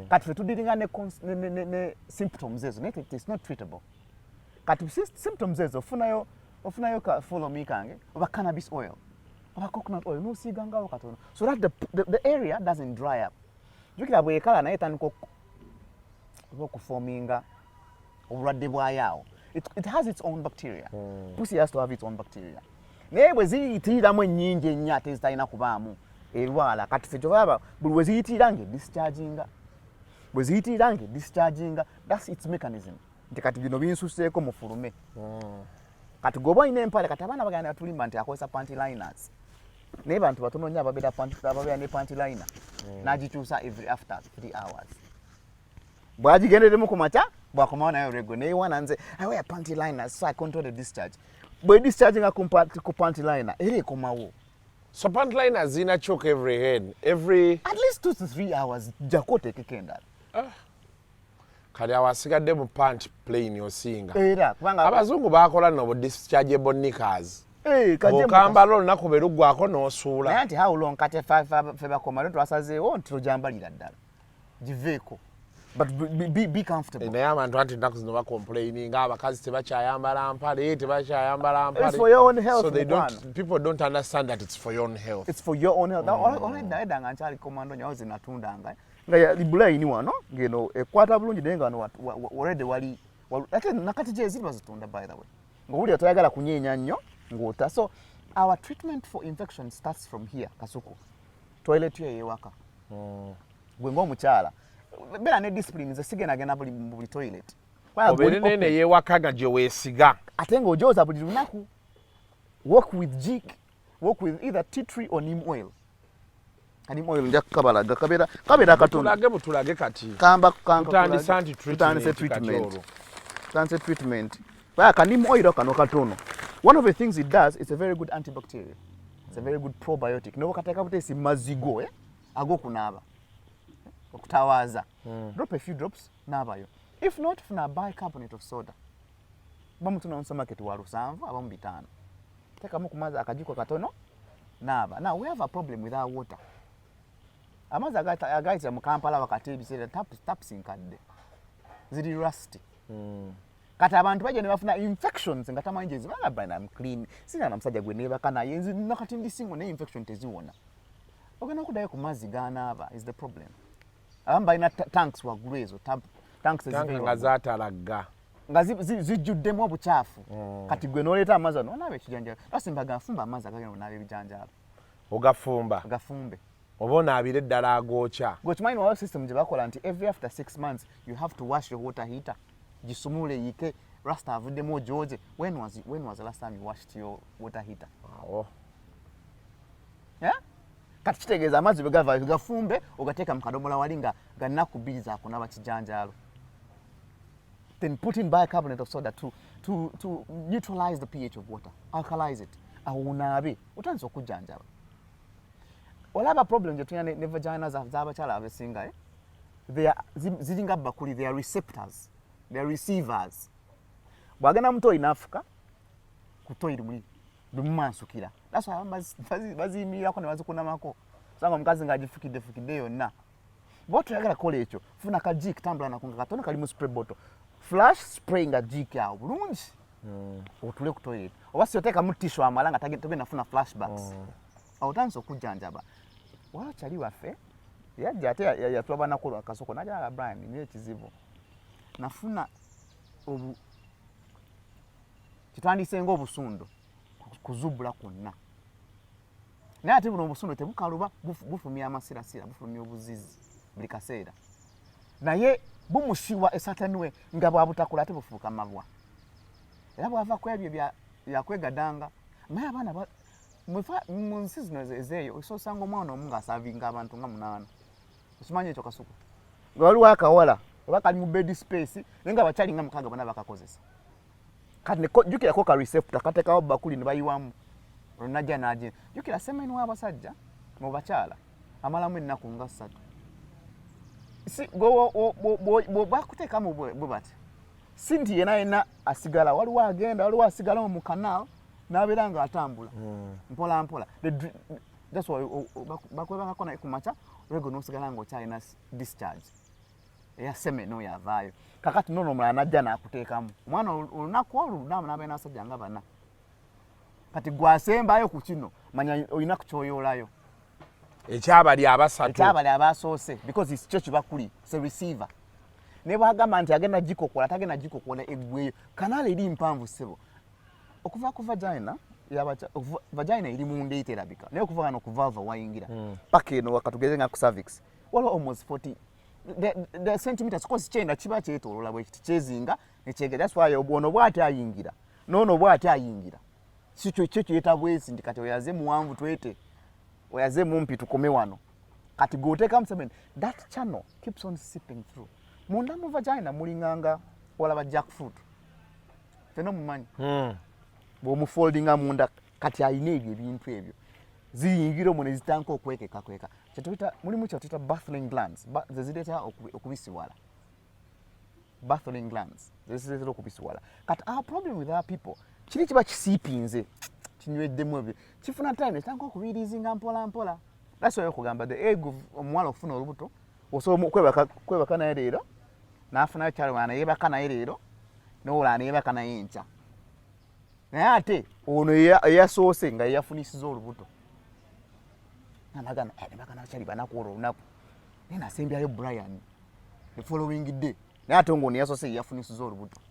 Kati fetu diringa ne symptoms ezo, it's not treatable. Kati symptoms ezo, ofunayo ka follow me kange, oba cannabis oil. aba coconut oil n'osiiga ngawo katono so that the area doesn't dry up. Jukira bwekala naye tandika okuforminga obulwadde bwayo. It has its own bacteria. Pussy has to have its own bacteria. Naye bwe ziyitiramu ennyingi ennyo ate zitalina kubaamu erwala kati ffe kyobaba buli we ziyitirira ng'edischarginga that's its mechanism. Nti kati bino binsuseeko mufulume. Kati goba ine empale kati abaana bagenda tulimba nti akozesa panty liners. Naye bantu batono nnyo ababeera ne panty liner. N'agikyusa every after 3 hours. Bwagigenderemu ku makya bwakomawo nayo rego naye wana nze I wear panty liners so I control the discharge. Bwe discharginga ku panty liner era ekomawo. So panty liners zina choke every head every at least 2 to 3 hours jako tekekenda. Kali awasigadde mu panty plain yosinga. Era kubanga abazungu bakola no dischargeable knickers. Kaje okambala olunaku beruggwako n'osuula. Naye nti how long kate fe bakoma twasazeewo nti tujambalira ddala giveeko but be comfortable. Naye abantu anti ennaku zino bacomplaininga abakazi tebakyayambala mpale tebakyayambala mpale. It's for your own health. So people don't understand that it's for your own health. It's for your own health. Olwedda nga nkyali komando nyawo zinatundanga nga libulaini wano ngeno ekwata bulungi naye nga wano already wali ate nakati gye ziri bazitunda by the way ng'owulira toyagala kunyeenya nnyo ng'ota. So our treatment for infection starts from here Kasuku. Toilet yo eyewaka. Gwe ng'omukyala beera ne discipline nze sigendagenda buli toilet. Obeere nene eyewaka nga gye weesiga. Ate ng'ojooza buli lunaku. Work with jik. Work with either tea tree or neem oil. Neem oil nja kukabalaga kabeera katono. Butulage kati. Tutandise treatment. Baya neem oil kano katono. One of the things it does, it's a very good antibacterial. It's a very good probiotic. No kateka butesi mazigo agokunaaba. Okutawaza. Drop a few drops nabayo. If not, funa bicarbonate of soda. Bamu tuna supermarket wa 7 abamu 5. Teka mu kumaza akajiko katono naba. Now we have a problem with our water. Amaza agaita mu Kampala wakati ebisere taps inkadde. Ziri rusty. Kati abantu bajja ne bafuna infections nga tamanje zibala bana I'm clean. Sina namusajja gwe neba kana yenzi nakati ndisingo ne infection teziwona. Ogenda kudayo ku mazzi ganaaba is the problem. Abamba ina tanks wa gwezo tanks nga zaatalaga nga zijjuddemu obucaafu kati gwe n'oleeta amazzi n'onaaba ekijanjalo basimba gafumba amazzi agagenda onaaba ebijanjalo gafumbe oba onaabire eddala agookya gwekimanyi wayo system gye bakola nti every after 6 months you have to wash your water heater gisumule yike rasta avuddemu ojooje. When was the last time you washed your water heater? Yeah? Kati kitegeeza amazzi bwe gava gafumbe ogateeka mu kadomola wali nga gannaku 2 zakunaaba kijanjalo. Then put in bicarbonate of soda to neutralize the pH of water, alkalize it. Awunaabe otandise okujjanjaba. Olaba problem gye tulina ne vagina z'abakyala abesinga ziringa bakuli, they are receptors, they are receivers. Bwagenda muto inafuka kutoiri lumansukira. That's why baziyimirako ne bazikunamako. Sanga omukazi ng'agifukidde yonna. Bw'otoyagala kola ekyo funa kajik tambula nako nga katono kali mu spray bottle. Flash spray nga jik awo bulungi. Otule ku toilet. Oba si oteeka mu tissue amala nga togenda funa flashbacks. Awo otandise okujjanjaba. Wala kyali waffe yajja ate yatulaba nako akasoko n'ajala Brian nye ekizibu. Nafuna kitwandisenga obusundo kuzubula kwonna. Naye ate buno obusundo tebukaluba bufumya amasirasira bufumya obuzizi buli kaseera. Naye bumusiwa esatanwe nga bwabutakula ate bufuuka mabwa. Era bwava ku ebyo byakwegadanga. Naye abaana mu nsi zino ezeeyo osanga omwana omu ng'asaavinga abantu nga 8. Okimanyi ekyo Kasuku? Nga waliwo akawala oba kali mu bed space naye nga bakyali nga 6 bonna bakakozesa. Kati ne jukirako ka receptor katekawo bakuli ne bayiwamu olunajja n'agenda. Jukira semeni w'abasajja mu bakyala amalamu ennaku nga 3. Si bakuteekamu bwe bati si nti yenna asigala waliwo agenda waliwo asigala mu canal n'abeera nga atambula mpola mpola. That's why bakwebangako naye ku makya olwego n'osigala ng'okyalina discharge eya semeni oyo avaayo. Kakati nono omulala najja n'akuteekamu omwana olunaku olwo n'abeera n'abasajja nga 4. kati gwasembayo ku kino manya olina kuchoyolayo ekyabali abasatu ekyabali abasoose because it's kyo kibakuli se receiver ne bwagamba nti agenda gikokola tagenda gikokola eggweyo kanala eri mpanvu ssebo okuva ku vagina vagina eri munda iterabika naye okuva kano ku vulva wayingira paka eno wakatugeze nga ku cervix waliwo almost 40 the centimeters kosi kyenda kiba kyetolola bwe kiti kyezinga nekyegera that's why ono bw'ate ayingira n'ono bw'ate ayingira si kyo kyeta bwesi ndi kati oyaze muwanvu twete oyaze mumpi tukome wano kati goteekamu semen that channel keeps on sipping through munda mu vagina mulinganga olaba jackfruit fena mumanyi bw'omufoldinga munda kati ayina ebyo ebintu ebyo ziyingira omwo ne zitanka okwekekakweka mulimu kyetuyita baffling glands zezireetera okubisiwala baffling glands zezireetera okubisiwala kati our problem with our people kiri kiba kisiipinze kinyweddemu ebyo kifuna time nekitanka okubirizinga mpola mpola that's why okugamba the egg omuwala okufuna olubuto osobola kwebaka naye leero n'afunayo kyalwana yeebaka naye leero n'owulana yeebaka naye enkya naye ate ono eyasoose nga yeyafunisiza olubuto namagana nebagana kyali banaku olwo olunaku naye nasembyayo Brian the following day naye ate ngo ono eyasoose yeyafunisiza olubuto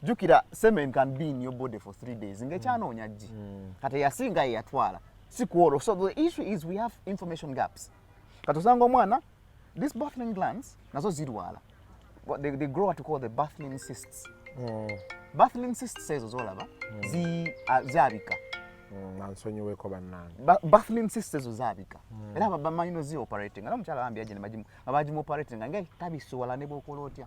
jukira semen can be in your body for 3 days ngekyanoonya ggi kati yasinga yeyatwala si kuolwo so the issue is we have information gaps kati osanga omwana these baffling glands nazo zirwala they grow what we call the baffling cysts baffling cysts ezo zolaba zabika nansonyiweko bannange baffling cysts ezo zabika era bamanyi no zi operating era omukyala bambi yaje ne bagimu operating nga tabisuwala ne bwokola otya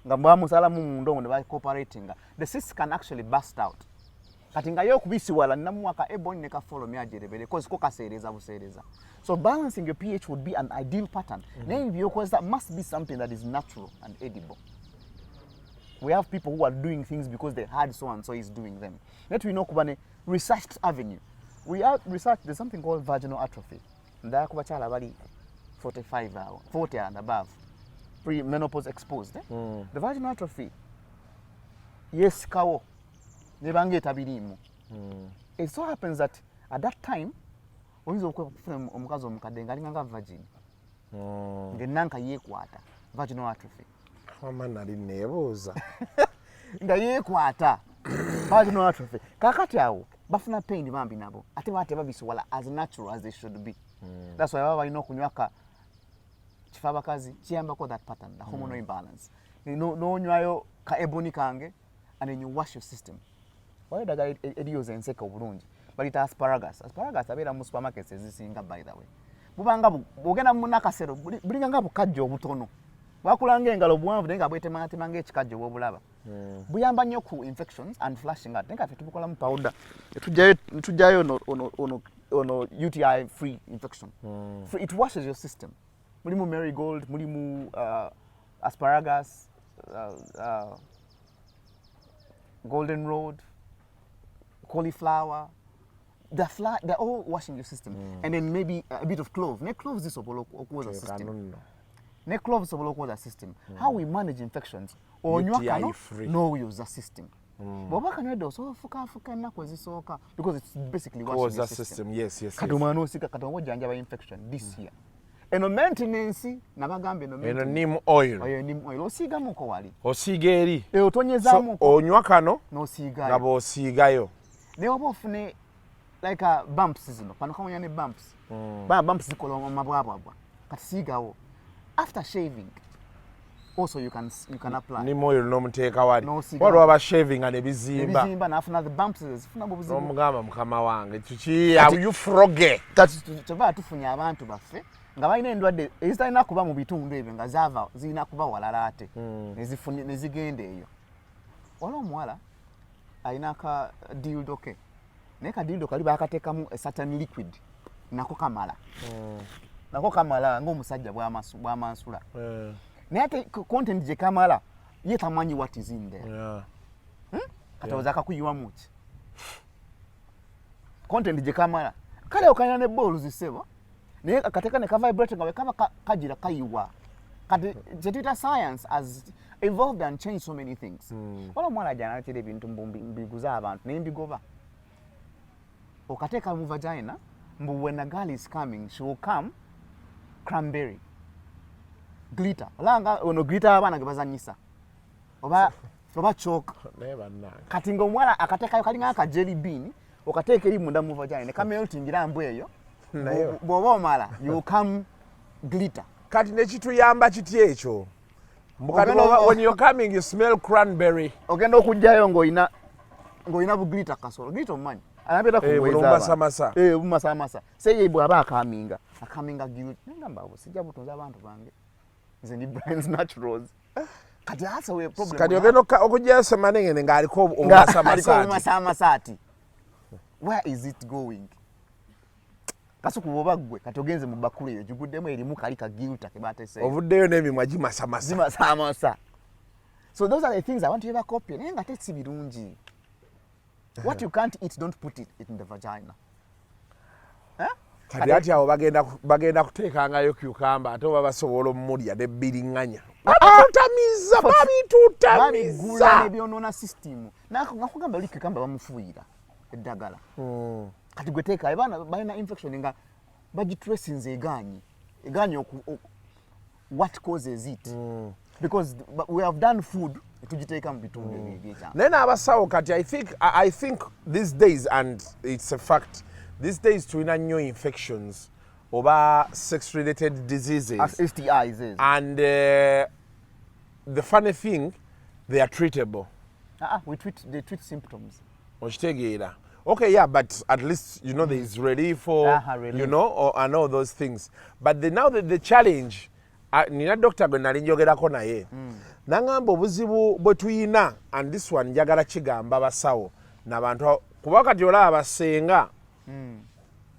nga bamusalamu munda omwo ne baoperating the cysts can actually burst out kati nga yo kubisiwala namuwaka eboni ne kafolo myajerebere cause ko kaseereza buseereza so balancing your pH would be an ideal pattern naye byokozesa must be something that is natural and edible. We have people who are doing things because they heard so and so is doing them. Let we know kubane researched avenue. We have researched there's something called vaginal atrophy. Ndaya kubachala bali 40 and above, pre-menopause exposed. The vaginal atrophy, yes, kawo nebange tabirimu. It so happens that at that time, oyinza okufuna omukazi omukadde nga virgin. Ngenanka yekwata vaginal atrophy. Mama nali nebuuza nga yekwata vaginal atrophy kakati awo bafuna pain bambi nabo ate bate babisuwala as natural as they should be. That's why baba balina okunywaka kifa abakazi kiyambako that pattern, the hormonal imbalance. N'onywayo ka eboni kange and then you wash your system. Why daga ediyoza enseka obulungi balita asparagus abeera mu supermarkets ezisinga by the way bubanga bwogenda mu nakasero bulinga bukajja obutono wakulanga engalo buwanvu naye nga bwetemangatema ekikajjo bwobulaba buyamba nnyo ku infections and flashing out naye kaffe tubukola mu powder tujjayo ono UTI free infection. It washes your system. Mulimu marigold, mulimu asparagus, golden road, cauliflower. They're all washing your system. And then maybe a bit of clove. Ne cloves is okuwoza system. Ne cloves okuwoza system. How we manage infections onywaka no use the system. Bobaka nwedo so fuka na kwezisooka because it's basically washing the system. Yes. Katumano osika katongo janja ba infection this year. Eno maintenance nabagambe no maintenance. Eno neem oil. Oyo neem oil osiga muko wali. Osiga eri. Otonyeza muko. Onywaka no sigayo. Ngabo osigayo. Ne obofune like bumps zino. Pano kama ne bumps. Bumps zikola mabwabwa. Kati sigawo. After shaving also you can apply. Neem oil no muteeka wali. Waliwo aba shaving and ebizimba. Ebizimba nafuna the bumps zifuna bo buzimba. Omugamba mukama wange tuki you froge. Tuba tufunya abantu baffe nga balina endwadde ezitalina kuba mu bitundu ebyo nga zaava zirina kuba walala ate nezigenda eyo. Waliwo omuwala alina ka dildo ke naye ka dildo kali baakateekamu a certain liquid nako kamala ng'omusajja bw'amansula. Naye ate content gye kamala ye tamanyi what is in there. Katawoza akakuyiwamu ki content gye kamala kale okanya ne balls zisebo naye akateeka ne ka vibrate nga bwe kaba kagira kayiwa. Kati kyetuyita science has evolved and changed so many things. Wala omwana ajja n'aleetera ebintu mbiguza abantu naye mbigoba Okateka mu vagina, when a girl is coming, she will come cranberry. Glitter. Olanga ono glitter abana gebazanyisa. Oba choke. Never na. Kati ng'omwala akatekayo kalinga aka jelly bean, okateeka eri munda mu vagina ne kameltingira mbu eyo. Bw'oba omala, you come glitter. Kati ne kituyamba kiti ekyo. When you're coming, you smell cranberry. Ogenda okujjayo ng'oyina bu glitter kasolo. Glitter omanyi. Anabeta kuweza masa. Masa. Seye bw'aba akaminga glitter. Ngamba abo sijja butonza abantu bange. Nze ndi Brian's Naturals. Kati that's a problem. Kati ogenda okujjayo semanenge ng'aliko omumasamasati. Where is it going? Kasuku obagwe kati ogenze mu bakulu eyo jiguddemu erimu kali ka glitter ke batese. Ovuddeyo n'emimwa gimasamasa. Gimasamasa. So those are the things I want you to copy. Nenga tetsi birungi. What you can't eat, don't put it in the vagina. Kati ati awo bagenda kuteekangayo cucumber ate oba basobola omulya n'ebbiriŋŋanya. Babigula n'ebyonoona system. Nakugamba oli cucumber bamufuuyira eddagala. Kati gwe teeka abaana balina infection nga bagitracinze egaanyi what causes it. Because we have done food tugiteeka mu bitundu ebyekyama. Naye n'abasawo kati I think these days, and it's a fact, these days tulina nnyo infections oba sex related diseases as STIs. And the funny thing, they are treatable. They treat symptoms. Okitegeera. Okay, yeah, but at least you know there is relief or you know and all those things. But now the challenge, nina doctor gwe nali njogerako naye. Nangamba obuzibu bwe tuyina, and this one njagala kigamba basawo n'abantu kuba kati olaba abasenga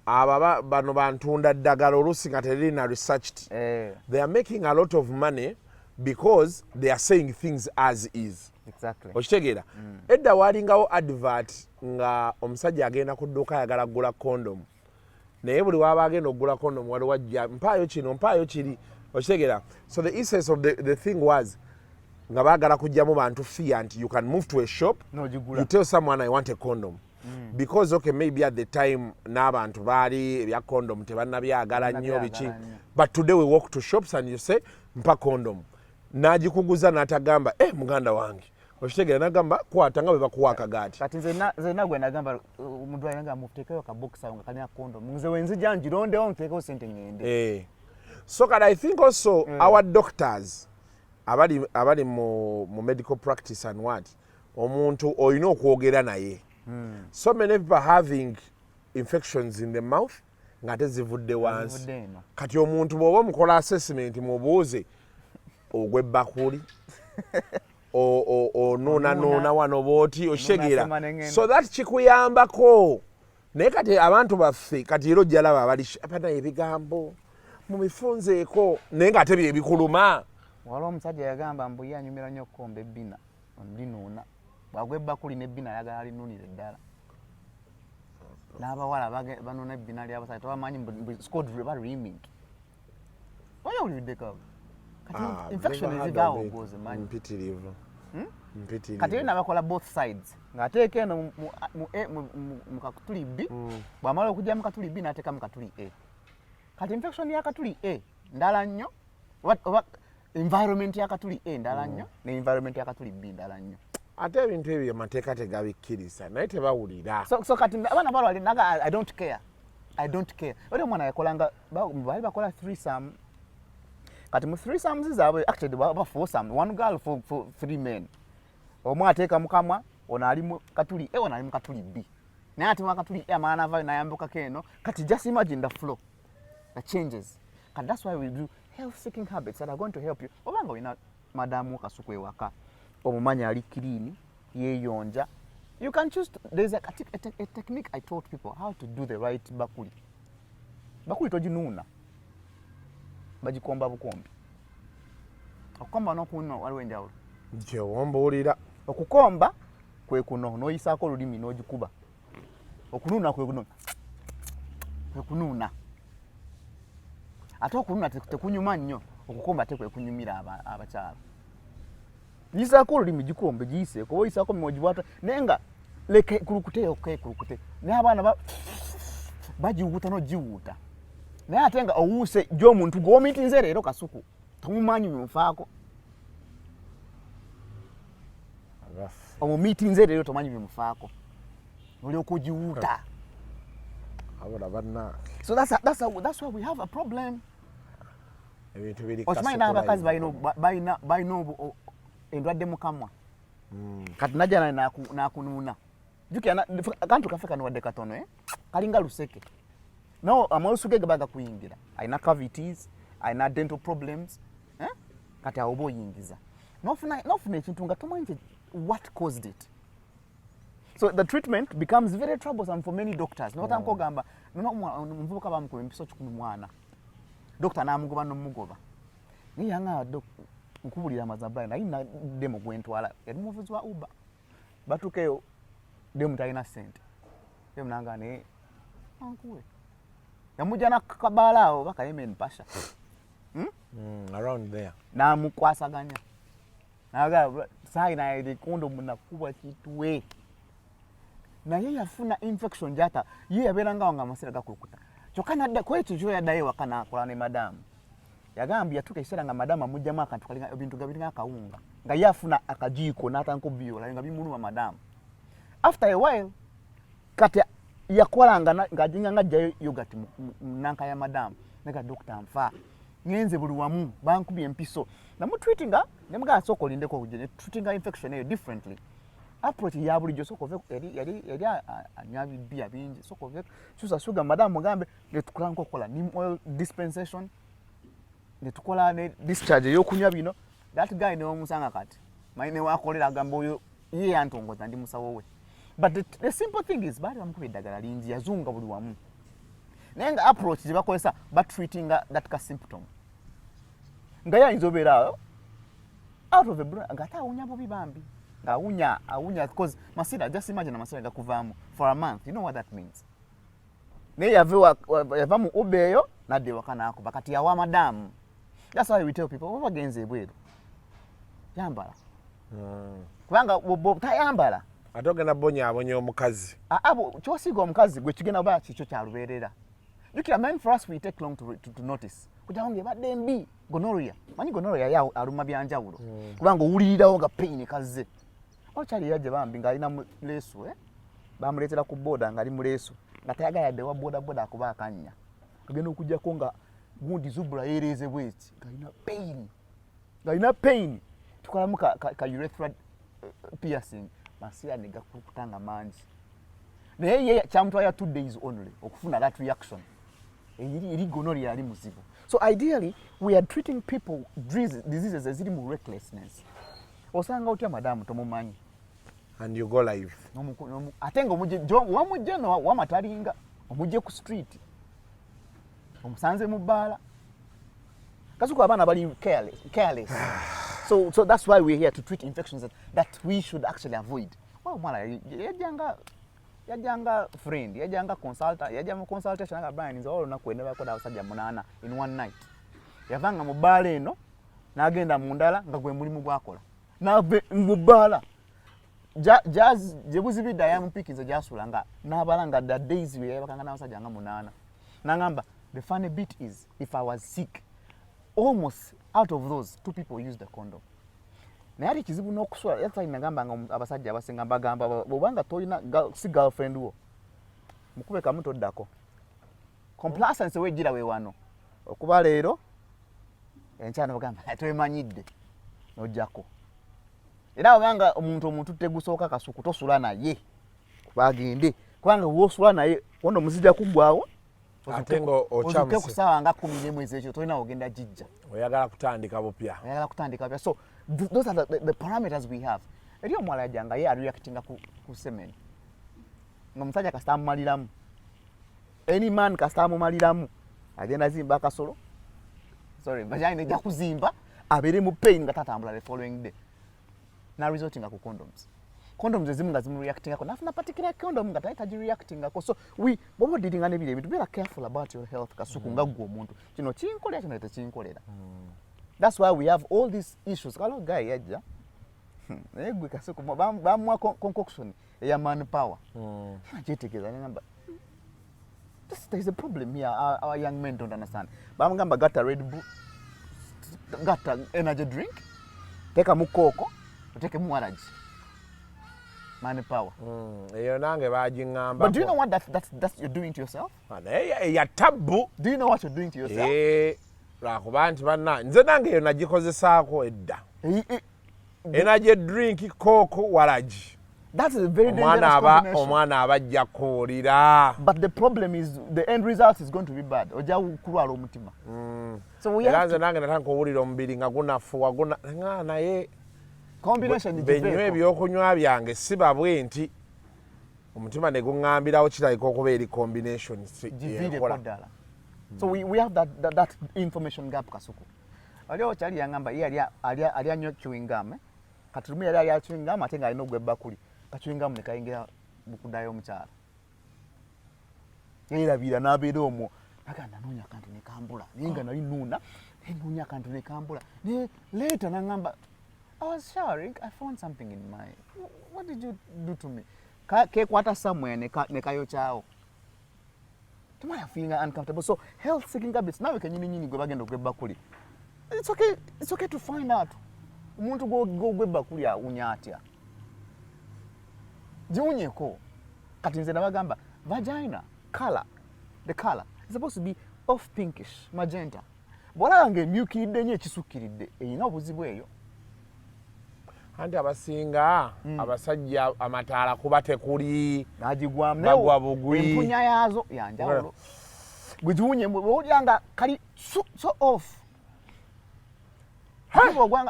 aba bano bantunda ddagala oluusi nga terina researched. They are making a lot of money because they are saying things as is. Exactly. Okitegeera. Edda walingawo advert nga omusajja agenda ku dduuka ayagala kugula condom. Naye buli waba agenda okugula condom wali wajja mpaayo kino mpaayo kiri. Okitegeera. So the essence of the thing was nga baagala kujjamu bantu fear nti you can move to a shop, you tell someone I want a condom. Because okay, maybe at the time n'abantu baali ebya condom tebannabyagala nnyo biki. But today we walk to shops and you say mpa condom. N'agikuguza n'atagamba muganda wange. Okitegeera n'agamba kwata nga bwe bakuwa akagaati. Kati nze nagwe nagamba omuntu ayanga mutekeyo ka box awo nga kalina condom. Nze wenzija njirondewo ntekeyo sente ngende. So I think also our doctors abali mu medical practice and what omuntu olina okwogera naye. So many people are having infections in the mouth nga tezivudde wansi. Kati omuntu bw'oba mukola assessment mubuuze ogw'ebbakuli onuuna wano booti okitegeera. So that kikuyambako. Naye kati abantu baffe kati era ojja laba abali apana ebigambo mu bifunzeeko naye nga ate bye bikuluma. Waliwo omusajja yagamba mbu ye anyumira nnyo okkomba ebbina linuuna. Bwagwa ebbakuli n'ebbina ayagala linuunire ddala. N'abawala banuuna ebbina ly'abasajja tebamanyi scored reaming. Oyawuliddeko kati infection ezivaawo ogwoze manyi. Mpitirivu. Kati era nabakola both sides. Ng'ateeka eno mu kakutuli B, bw'amala okujja mu katuli B n'ateeka mu katuli A. Kati infection ya katuli A ndala nnyo, oba environment ya katuli A ndala nnyo, ne environment ya katuli B ndala nnyo. Ate ebintu ebyo amateeka tegabikkiriza naye tebawulira. So kati abaana balwali naga I don't care. Oli omwana yakolanga baali bakola threesome. Kati mu threesomes zaabwe actually baba foursome, one girl for 3 men. Omu ateeka mukamwa, ono ali mu katuli A, ono ali mu katuli B. Naye ate mu katuli A amaana avaayo n'ayambuka keno. Kati just imagine the flow, the changes. And that's why we do health-seeking habits that are going to help you. Obanga olina madamu kasuku ewaka, omumanyi ali clean, yeeyonja. You can choose, there's a technique I taught people how to do the right bakuli. Bakuli toginuuna. Bagikomba bukombi. Okukomba n'okunuuna waliwo enjawulo. Nje wambuulira. Okukomba kwe kuno n'oyisaako olulimi n'ogikuba. Okunuuna kwe kunuuna. Ate okunuuna tekunyuma nnyo, okukomba ate kwe kunyumira abakyala. Yisaako olulimi gikombe giyise, kuba oyisaako mimwe ogibwata. Naye nga leke kulukute okay kulukute naye abaana bagiwuuta nogiwuuta naye ate nga owuuse gy'omuntu gw'omiitinze leero kasuku tomumanyi bimufaako omumiitinze leero tomanyi bimufaako olyoka ogiwuuta. So that's why we have a problem. Okimanyi n'abakazi balina endwadde mu kamwa kati najja nakunuuna jukira akantu kaffe kano wadde katono kalinga luseke no amalusu ge gabaga kuyingira alina cavities alina dental problems kati awo oba oyingiza nofuna ekintu nga tomanyi what caused it. So the treatment becomes very troublesome for many doctors. Notanko gamba mvubuka bamukuba empiso 10 doctor namugoba nomugoba ni yanga nkubulira amazabula naye demo gwentwala yali muvuzi wa Uber batukeyo demo talina sente demo nangane ankuwe yamuja na kabala awo baka yemen pasha around there namukwasaganya naga saina ili kondo munakuba kitwe naye yafuna infection jata ye yaberanga nga amasira gakulukuta kyokana kwekyo kyo yaddayo wakana akola ne madamu yagambye yatuka isera nga madamu amujjamu akantu kalinga ebintu gabiringa akawunga nga yafuna akajiiko n'atanko biola nga bimuluma madamu. After a while kati yakolanga ngajinga ngajjayo yogurt nanka ya madamu nega doctor nfa ngenze buli wamu bankubye empiso namutreatinga nemuga soko lindeko kujene treatinga infection eyo differently. Approach ya bulijjo soko yali anyabi bia bingi soko chusa sugar madam mugambe netukola nkokola neem oil dispensation netukola ne discharge yokunywa bino that guy ne omusanga kati maine wakolera gamba oyo ye antongoza ndi musawo we. But the simple thing is bali bamukubye eddagala lingi yazunga buli wamu nenga approach je bakozesa but treating that ka symptom nga ya inzobera out of the brain ngata unya bobi bambi aunya because masida just imagine masida gakuvamu for a month. You know what that means? Ne yavamu obeyo nade wakana ako bakati ya wa madam. That's why we tell people over genze bweru yambala kubanga bo tayambala atogenda bonya omukazi abo kyosiga omukazi gwe kigenda ba kicho kya luberera. Look at men, for us we take long to notice kujange badde mbi gonorrhea manyi gonorrhea ya aluma byanjawulo kubanga owulirirawo nga pain kaze ochali yaje bambi nga alina mulesu bamuletera ku boda nga ali mulesu nga tayagala wa boda akuba akanya kugenda okujja ko nga gundi zubra ereze bweti nga ina pain tukola mu ka urethra piercing masia nega kutanga manji naye ye chamtwa ya 2 days only okufuna that reaction iri gonorrhea ali muzibu. So ideally we are treating people diseases as irimu recklessness osanga utya madamu tomumanyi and you go live atenga wamujeno wamatalinga omuje ku street omusanze mu bala kasuko abana bali careless. So that's why we're here to treat infections that we should actually avoid. Mwana yajanga friend yajanga consultant yajanga consultation nga Brian nzo olona kwenda bakoda abasajja 8 in one night yavanga mu bala eno nagenda mundala nga gwe mulimu gwakola nave mubala jazz jebuzibida yamupikiza jasulanga nabalanga the days we yabakanga nabasajja nga 8 nangamba the funny bit is if I was sick almost out of those 2 people used the condom. Nayari kizibu nokusula yatsa inagamba nga abasajja abasenga bagamba bobanga toyina si girlfriend wo mukubeka muto ddako complacency wejira we wano okuba leero enchana bagamba toyimanyidde nojjako era obanga omuntu tegusooka kasuku tosula naye bagende kubanga wosula naye wono muzija kugwawo atengo ochamse kusawa nga 10 mwezi ekyo toyina ogenda jijja oyagala kutandika bopya so those are the parameters we have. Eriyo mwala janga ye reacting ku semen ngomusajja kasitamu maliramu any man kasitamu maliramu agenda zimba kasolo vagina ejja kuzimba abere mu pain nga tatambula the following day na resulting ku condoms ezimu nga zimu reacting ako nafuna particular condom nga taita reacting ako. So we bobo dealing ne bile be careful about your health kasuku nga gwo omuntu kino kinkolera kino tekinkolera. That's why we have all these issues. Kalo guy yajja egwe kasuku bamwa concoction eya manpower najetegeeza nengamba there is a problem here our young men don't understand bamugamba gatta Red Bull gatta energy drink teka mukoko uteke muwalaji manpower eyo nange bagiŋŋamba but do you know what that's you're doing to yourself ya tabbu do you know what you're doing to yourself lwakuba nti banna nze nange eyo nagikozesaako edda energy drink kooko walaji that's a very dangerous combination omwana abajja kuwulira but the problem is the end result is going to be bad ojja kulwala omutima so we era nze nange natandika owulira omubiri nga gunafuwa naye combination benywa ebyokunywa byange siba bwe nti omutima ne guŋŋambirawo kirabika okuba eri combination ddala so we have that information gap kasuku aliwo kyali yangamba ye ali anywa chewing gum kati lumu yali ali chewing gum ate nga alina ogw'ebbakuli ka chewing gum ne kayingira bukudayo omukyala yeerabira n'abeera omwo nagamba nanoonya akantu ne kambula naye nga nali nuuna nenoonya akantu ne kambula ne leeta nagamba I was showering. I found something in my. What did you do to me? Kekwata somewhere ne kayochao. Tomorrow feeling uncomfortable. So health seeking habits. Now we can nyini gwe bagenda ogwebba kuli. It's okay. It's okay to find out. Umuntu go gwebba kuli ya unyatya. Jiunyeko. Kati nze nabagamba vagina color. The color is supposed to be off pinkish, magenta. Bwala nge myukiridde nnyo ekisukiridde. Eyina obuzibu eyo. Anti abasinga abasajja amataala kuba tekuli nagigwamu bagwa bugwi empunya yaazo yanjawulo gwegiwunye bwolyanga kali so off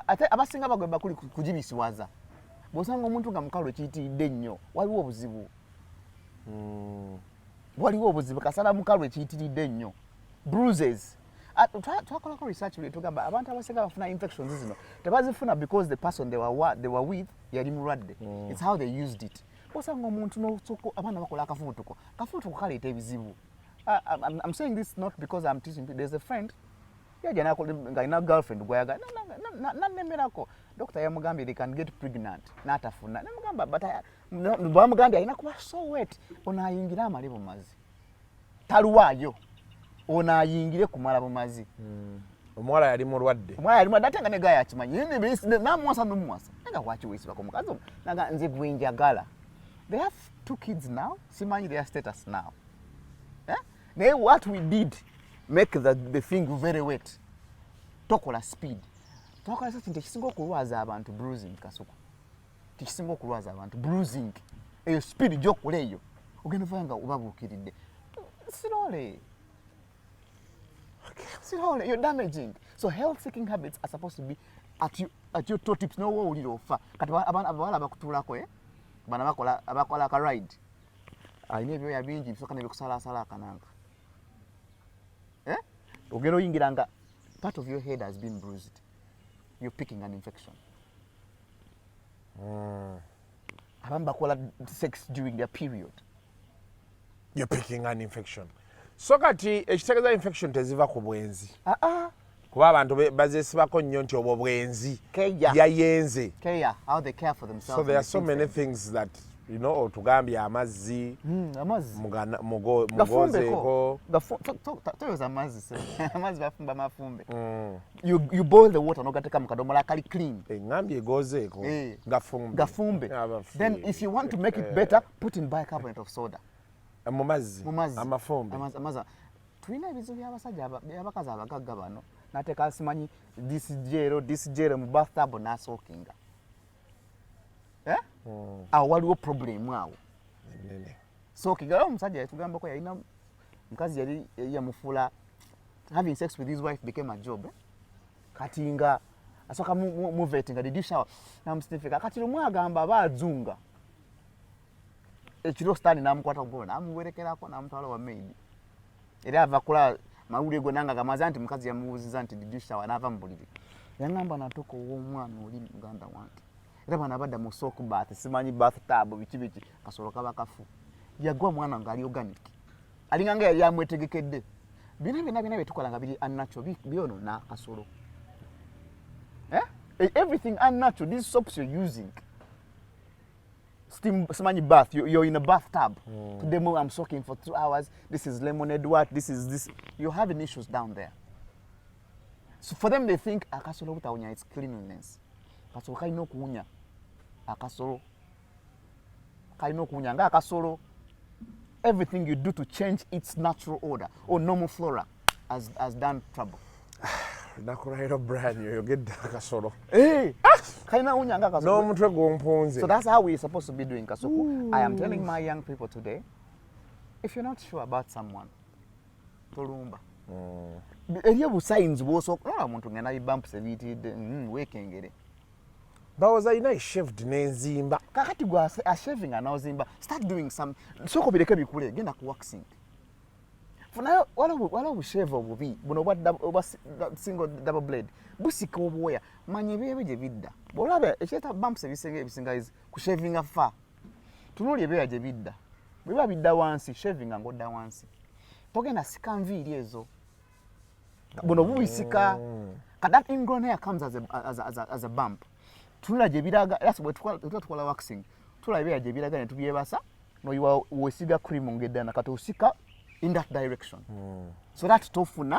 ate abasinga bagweba kuli kugibisiwaza bwosanga omuntu nga mukalu ekiyitiridde ennyo waliwo obuzibu kasala mukalu ekiyitiridde ennyo bruises twakolako research lwe tugamba abantu abasinga bafuna infections zino tebazifuna because the person they were with yali mulwadde it's how they used it osanga omuntu n'osoko abaana bakola akafuutuko kaleeta ebizibu I'm saying this not because I'm teaching people. There's a friend yaja nga alina girlfriend gwayaga nannemerako doctor yamugambye they can get pregnant n'atafuna namugamba but bamugambye alina kuba so wet ono ayingira amale bumazi taluwaayo ono ayingire kumala bumazi omuwala yali mulwadde ate nga negaya akimanyi namuwasa nomuwasa nga wakiweesibako mukazi naga nze gwenjagala they have 2 kids now simanyi their status now naye what we did make the thing very wet tokola speed twakolesa kintu ekisinga okulwaza abantu bruising kasuku tekisinga okulwaza abantu bruising eyo speed gyokola eyo ogenda ofuna nga obabuukiridde slowly you're damaging. So health seeking habits are supposed to be at your toe tips. No wo uliro fa kati abawala bakutulako bana bakola aka ride ayine ebyo ya bingi bisoka ne bikusala akananga ogenda oyingiranga part of your head has been bruised, you're picking an infection. Abamu bakola sex during their period, you're picking an infection. So kati ekitegeeza infection teziva ku bwenzi kuba abantu bazesibako nnyo nti obwo bwenzi yayenze how they care for themselves. So there are so many things that otugambye amazzi mugozeeko toyoza amazzi amazzi bafumba mafumbe you boil the water nogateka mu kadomola akali clean ngambye egozeeko gafumbe then if you want to make it better put in bicarbonate of soda mu mazzi amafumbe tulina ebizibu by'abasajja by'abakazi abagagga bano nateeka simanyi this gel mu bathtub n'asookinga awo waliwo problem awo sookinga era omusajja yatugambako yalina mukazi yali yamufuula having sex with his wife became a job kati nga asooka muveti nga did shower namusnifika kati lumu agamba baazunga ekiro stani namukwata obubo namuwerekerako namutwala wa maid era ava kula mawulire go nanga gamaza nti mukazi yamubuuziza nti did shower n'ava mu buliri yangamba natuko w'omwana oli muganda wange era bana badda mu soak bath simanyi bathtub biki kasolo kaba kafu yagwa mwana nga ali organic alinga nga yali amwetegekedde bina byetukola nga biri unnatural byono na kasolo everything unnatural, these soaps you're using steam simanyi bath, you're in a bathtub. Today I'm soaking for 2 hours. This is lemonade what? This is this. You're having issues down there. So for them they think akasolo butawunya it's cleanliness. Kasolo kalina okuwunya. Akasolo kalina okuwunya nga akasolo. Everything you do to change its natural order or normal flora has done trouble. Nakurairo brand you get kasolo. Hey, kaina unyanga kasolo. No mutwe gomponze. So that's how we're supposed to be doing kasoko. I am telling my young people today, if you're not sure about someone, tolumba. Eriyo busigns boso no muntu ngena ibump sebiti wekengere. Bawoza ina shaved nenzimba. Kakati gwa a shaving anozimba. Start doing some soko bireke bikule genda ku waxing. Funayo wala shave obubi buno oba single double blade busika obwoya manye bebe je bidda bolabe ekyeta bumps ebisinga is ku shaving afa tunuli ebya je bidda biba bidda wansi shaving ngodda wansi togenda sika nviri ezo buno bubisika that ingrown hair comes as a bump tunula je biraga that's what tukola waxing tula ebya je biraga ne tubyebasa no you wesiga cream ngedda nakati usika in that direction. So that's tofuna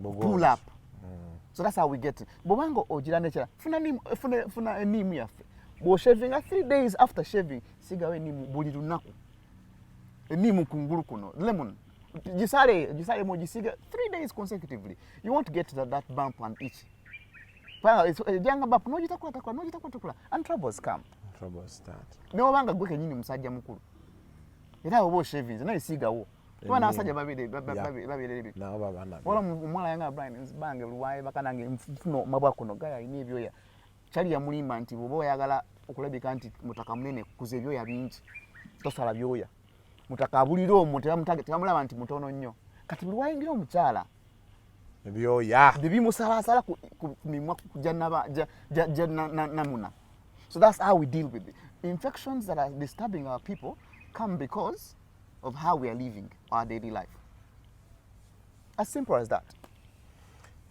pull up. So that's how we get it. Bobango ojira nature. Funa enimu yafe. Bo shaving 3 days after shaving, siga we nimu buli lunaku. Enimu kunguru kuno. Lemon. Jisare mo jisiga 3 days consecutively. You want to get to that bump and itch. Well, it's younger bump no jitakula. And troubles come. Troubles start. No banga gweke nyini musajja mukulu. Era obo shavings na isiga wo. Twana asajja babiri na baba na wala mwala yanga Brian bange luwaye bakanange mfuno mabwakono gaya inebyo ya chali ya mulima nti bobo yagala okulabika nti mutaka munene kuze byoya bingi tosala byoya mutaka abuliro omutera mutage tamulaba nti mutono nnyo kati luwaye ngiro omukyala byoya bibi musala ku mimwa kujanaba namuna. So that's how we deal with it. Infections that are disturbing our people come because of how we are living our daily life. As simple as that.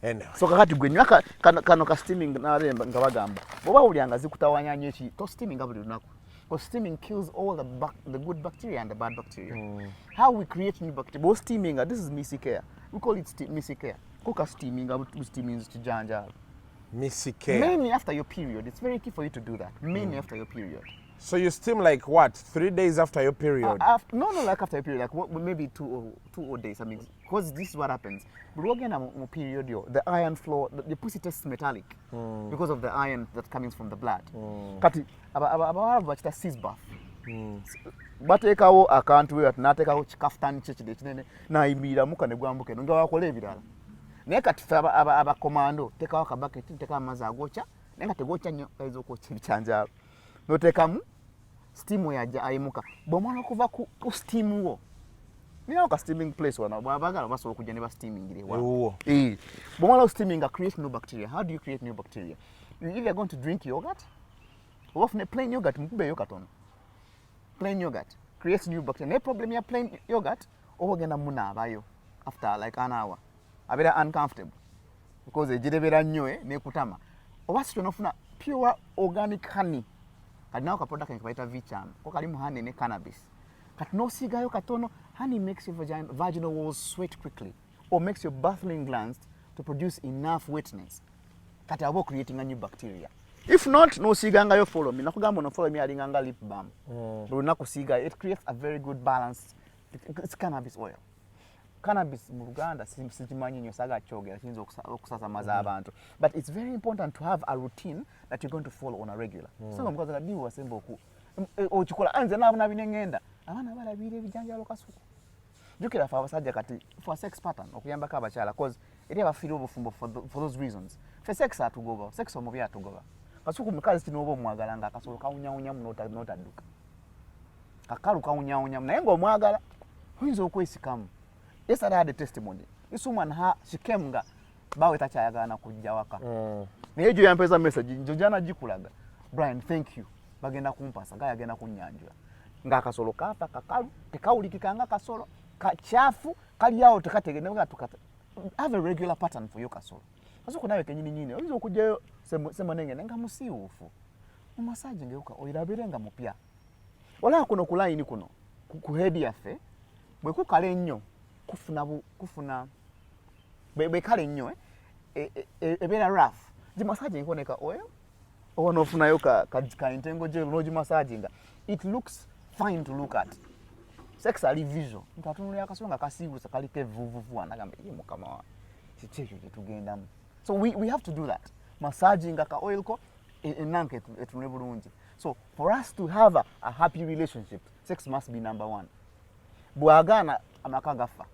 Anyway. So kakati gwenywaka kano ka steaming na remba ngabagamba. Boba ulianga zikutawanya nyechi to steaming abuli lunako. Because steaming kills all the good bacteria and the bad bacteria. How we create new bacteria. Bo steaming, this is missy care. We call it missy care. Kuka steaming steaming is chijanja. Missy care. Mainly after your period. It's very key for you to do that. Mainly after your period. So you steam like what? 3 days after your period? No, like after your period, like maybe two or days. I mean, because this is what happens. But again, a period, the iron flow, the pussy tastes metallic because of the iron that comes from the blood. Kati, about sis bath. Batekawo akantu we atnatekawo chikaftan chichide chinene na imira muka ne gwambuke nga wakole ebirala. Naye kati aba commando tekawo ka bucket teka amazi agocha nenga tegocha nnyo ezokocha ebichanja. Notekamu steam yaja ayimuka bomala kuva ku steam wo niyo ka steaming place wana bagala basobola kujja ne ba steaming ile wa bomala steaming create new bacteria. How do you create new bacteria? You either going to drink yogurt or often plain yogurt mukube yogurt on plain yogurt creates new bacteria. No problem ya plain yogurt ogenda muna abayo after like an hour abera uncomfortable because ejidebera nnyo ne kutama obasi tonofuna pure organic honey. Kati now ka product nkabaita vicham ko kalimu honey ne cannabis kati no sigayo katono. Honey makes your vaginal walls sweat quickly or makes your baffling glands to produce enough wetness kati abo creating a new bacteria. If not no siganga yo follow me nakugamba no follow me alinganga lip balm lunaku siga. It creates a very good balance. It's cannabis oil. Cannabis mu Uganda sikimanyi nyo saga chogera kinzo okusasamaza abantu, but it's very important to have a routine that you're going to follow on a regular. So mkaza diwa sembo ku ochikola anze nabona binengenda abana balabire bijanjalo kasuku jukira fa abasajja kati for sex pattern okuyamba ka abachala cause eri abafiro obufumbo for those reasons. For sex atugoba sex omubi atugoba kasuku mukazi tinobo mwagala nga kasolo kawunyawunya mnota duka kakalu kawunyawunya naye ngo mwagala huyinza okwesikamu. Yes, I had a testimony. This woman, she came nga bawe tachayagana kujja waka. Nejo yampeza message njojana jikulaga. Brian, thank you. Bagenda kumpasa gaya agenda kunyanjula. Nga kasolo kafa kakalu tekawulikikanga kasolo kachafu kali yao tekategene nga tukata. Have a regular pattern for your kasolo. Kasoko nawe kenyini oyizo okujeyo sema nenge nga musiufu. Mumasaje ngeuka oyirabirenga mupya. wala kuno ku line kuno ku head yaffe bwe kukala ennyo kufuna bwe kale nnyo ebeera rough gimassaging koneka oil oba n'ofunayo ka intengo gel n'ogimassaginga it looks fine to look at. Sex ali visual mtu atunulira akasolo nga kasiibusa kaliko evuvuvu anagamba ye mukama wa kiki ekyo kyetugendamu. So we have to do that, massaging ka oil ko enanke etunule bulungi. So for us to have a happy relationship, sex must be number one. Bwagana amaka gafa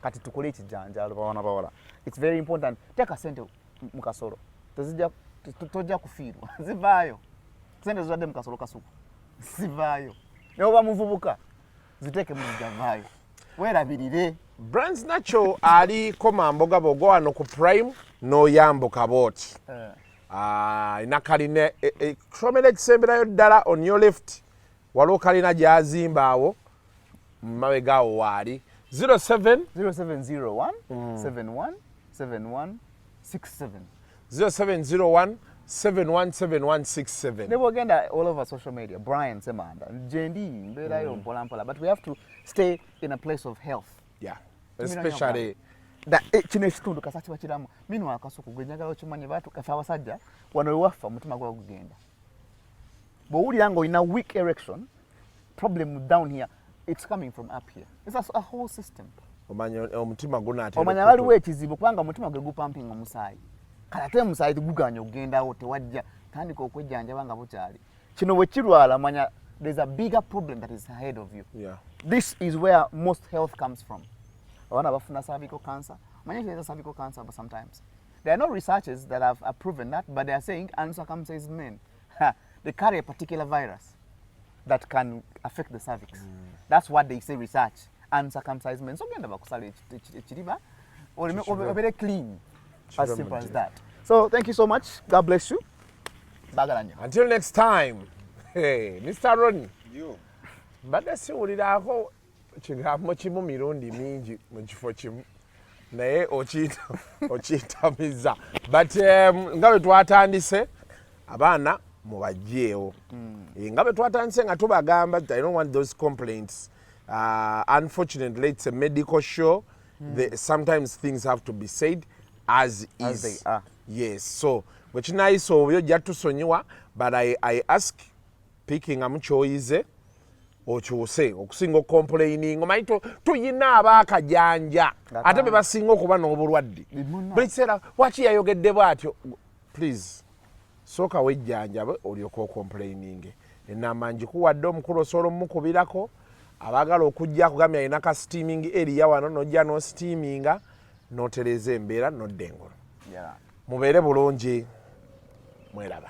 kati tukole ekijanjalo bawana bawala. It's very important. Teka sente mu kasolo tojja kufiirwa zivaayo sente zodde mu kasolo kasuku zivaayo noba muvubuka ziteke mu javaayo werabirire. Brands Nacho ali koma mboga bogo wano ku Prime no yambo kaboti ina kaline kromele kisemberayo ddala on your left waliwo kalina gyazimba awo mabegaawo waali 0701 717167 0701 717167. They will get all over social media. Brian Semanda, JD, Mpola, but we have to stay in a place of health. Yeah, especially that kino ekitundu kasaki bakiramu minu akasuku gwe njagala okimanye batu kafa abasajja wano wafa mutima gwa kugenda bw'owulira nga olina weak erection problem down here, it's coming from up here. It's a whole system. Omutima gunaatera omanya waliwo ekizibu kubanga omutima gwe gupampinga omusaayi kalate omusaayi guganya ogendawo tewajja tandika okwejjanjaba nga bukyali kino bwe kirwala manya there's a bigger problem that is ahead of you. Yeah. This is where most health comes from. Abaana bafuna cervical cancer. Manya there's cervical cancer but sometimes there are no researchers that have proven that, but they are saying uncircumcised men they carry a particular virus that can affect the cervix. That's what they say research. Uncircumcised men. So genda bakusala ekiriba or very clean. As simple as that. So thank you so much. God bless you. Until next time. Hey, Mr. Ronnie. You. Mbadde siwulirako kigambo kimu mirundi mingi mu kifo kimu naye okiyitamiza but nga bwe twatandise abaana mubajjeewo nga bwe twatandise nga tubagamba I don't want those complaints. Unfortunately it's a medical show. Sometimes things have to be said as is. They are. Yes, so wekinayiso obyo jatusonyiwa, but I ask picking amchoize okyuse okusinga complaining omanyi tuyina abaakajanja ate be basinga okuba n'obulwadde buli kiseera waki yayogedde bw'atyo. Please sooka wejjanjabe olyoka ocomplaining. Enamba njikuwadde omukulu osobola omukubirako abaagala okujja kugambya alina ka steaming area wano n'ojja n'osteaminga n'otereza embeera n'odda engolo. Mubeere bulungi, mweraba.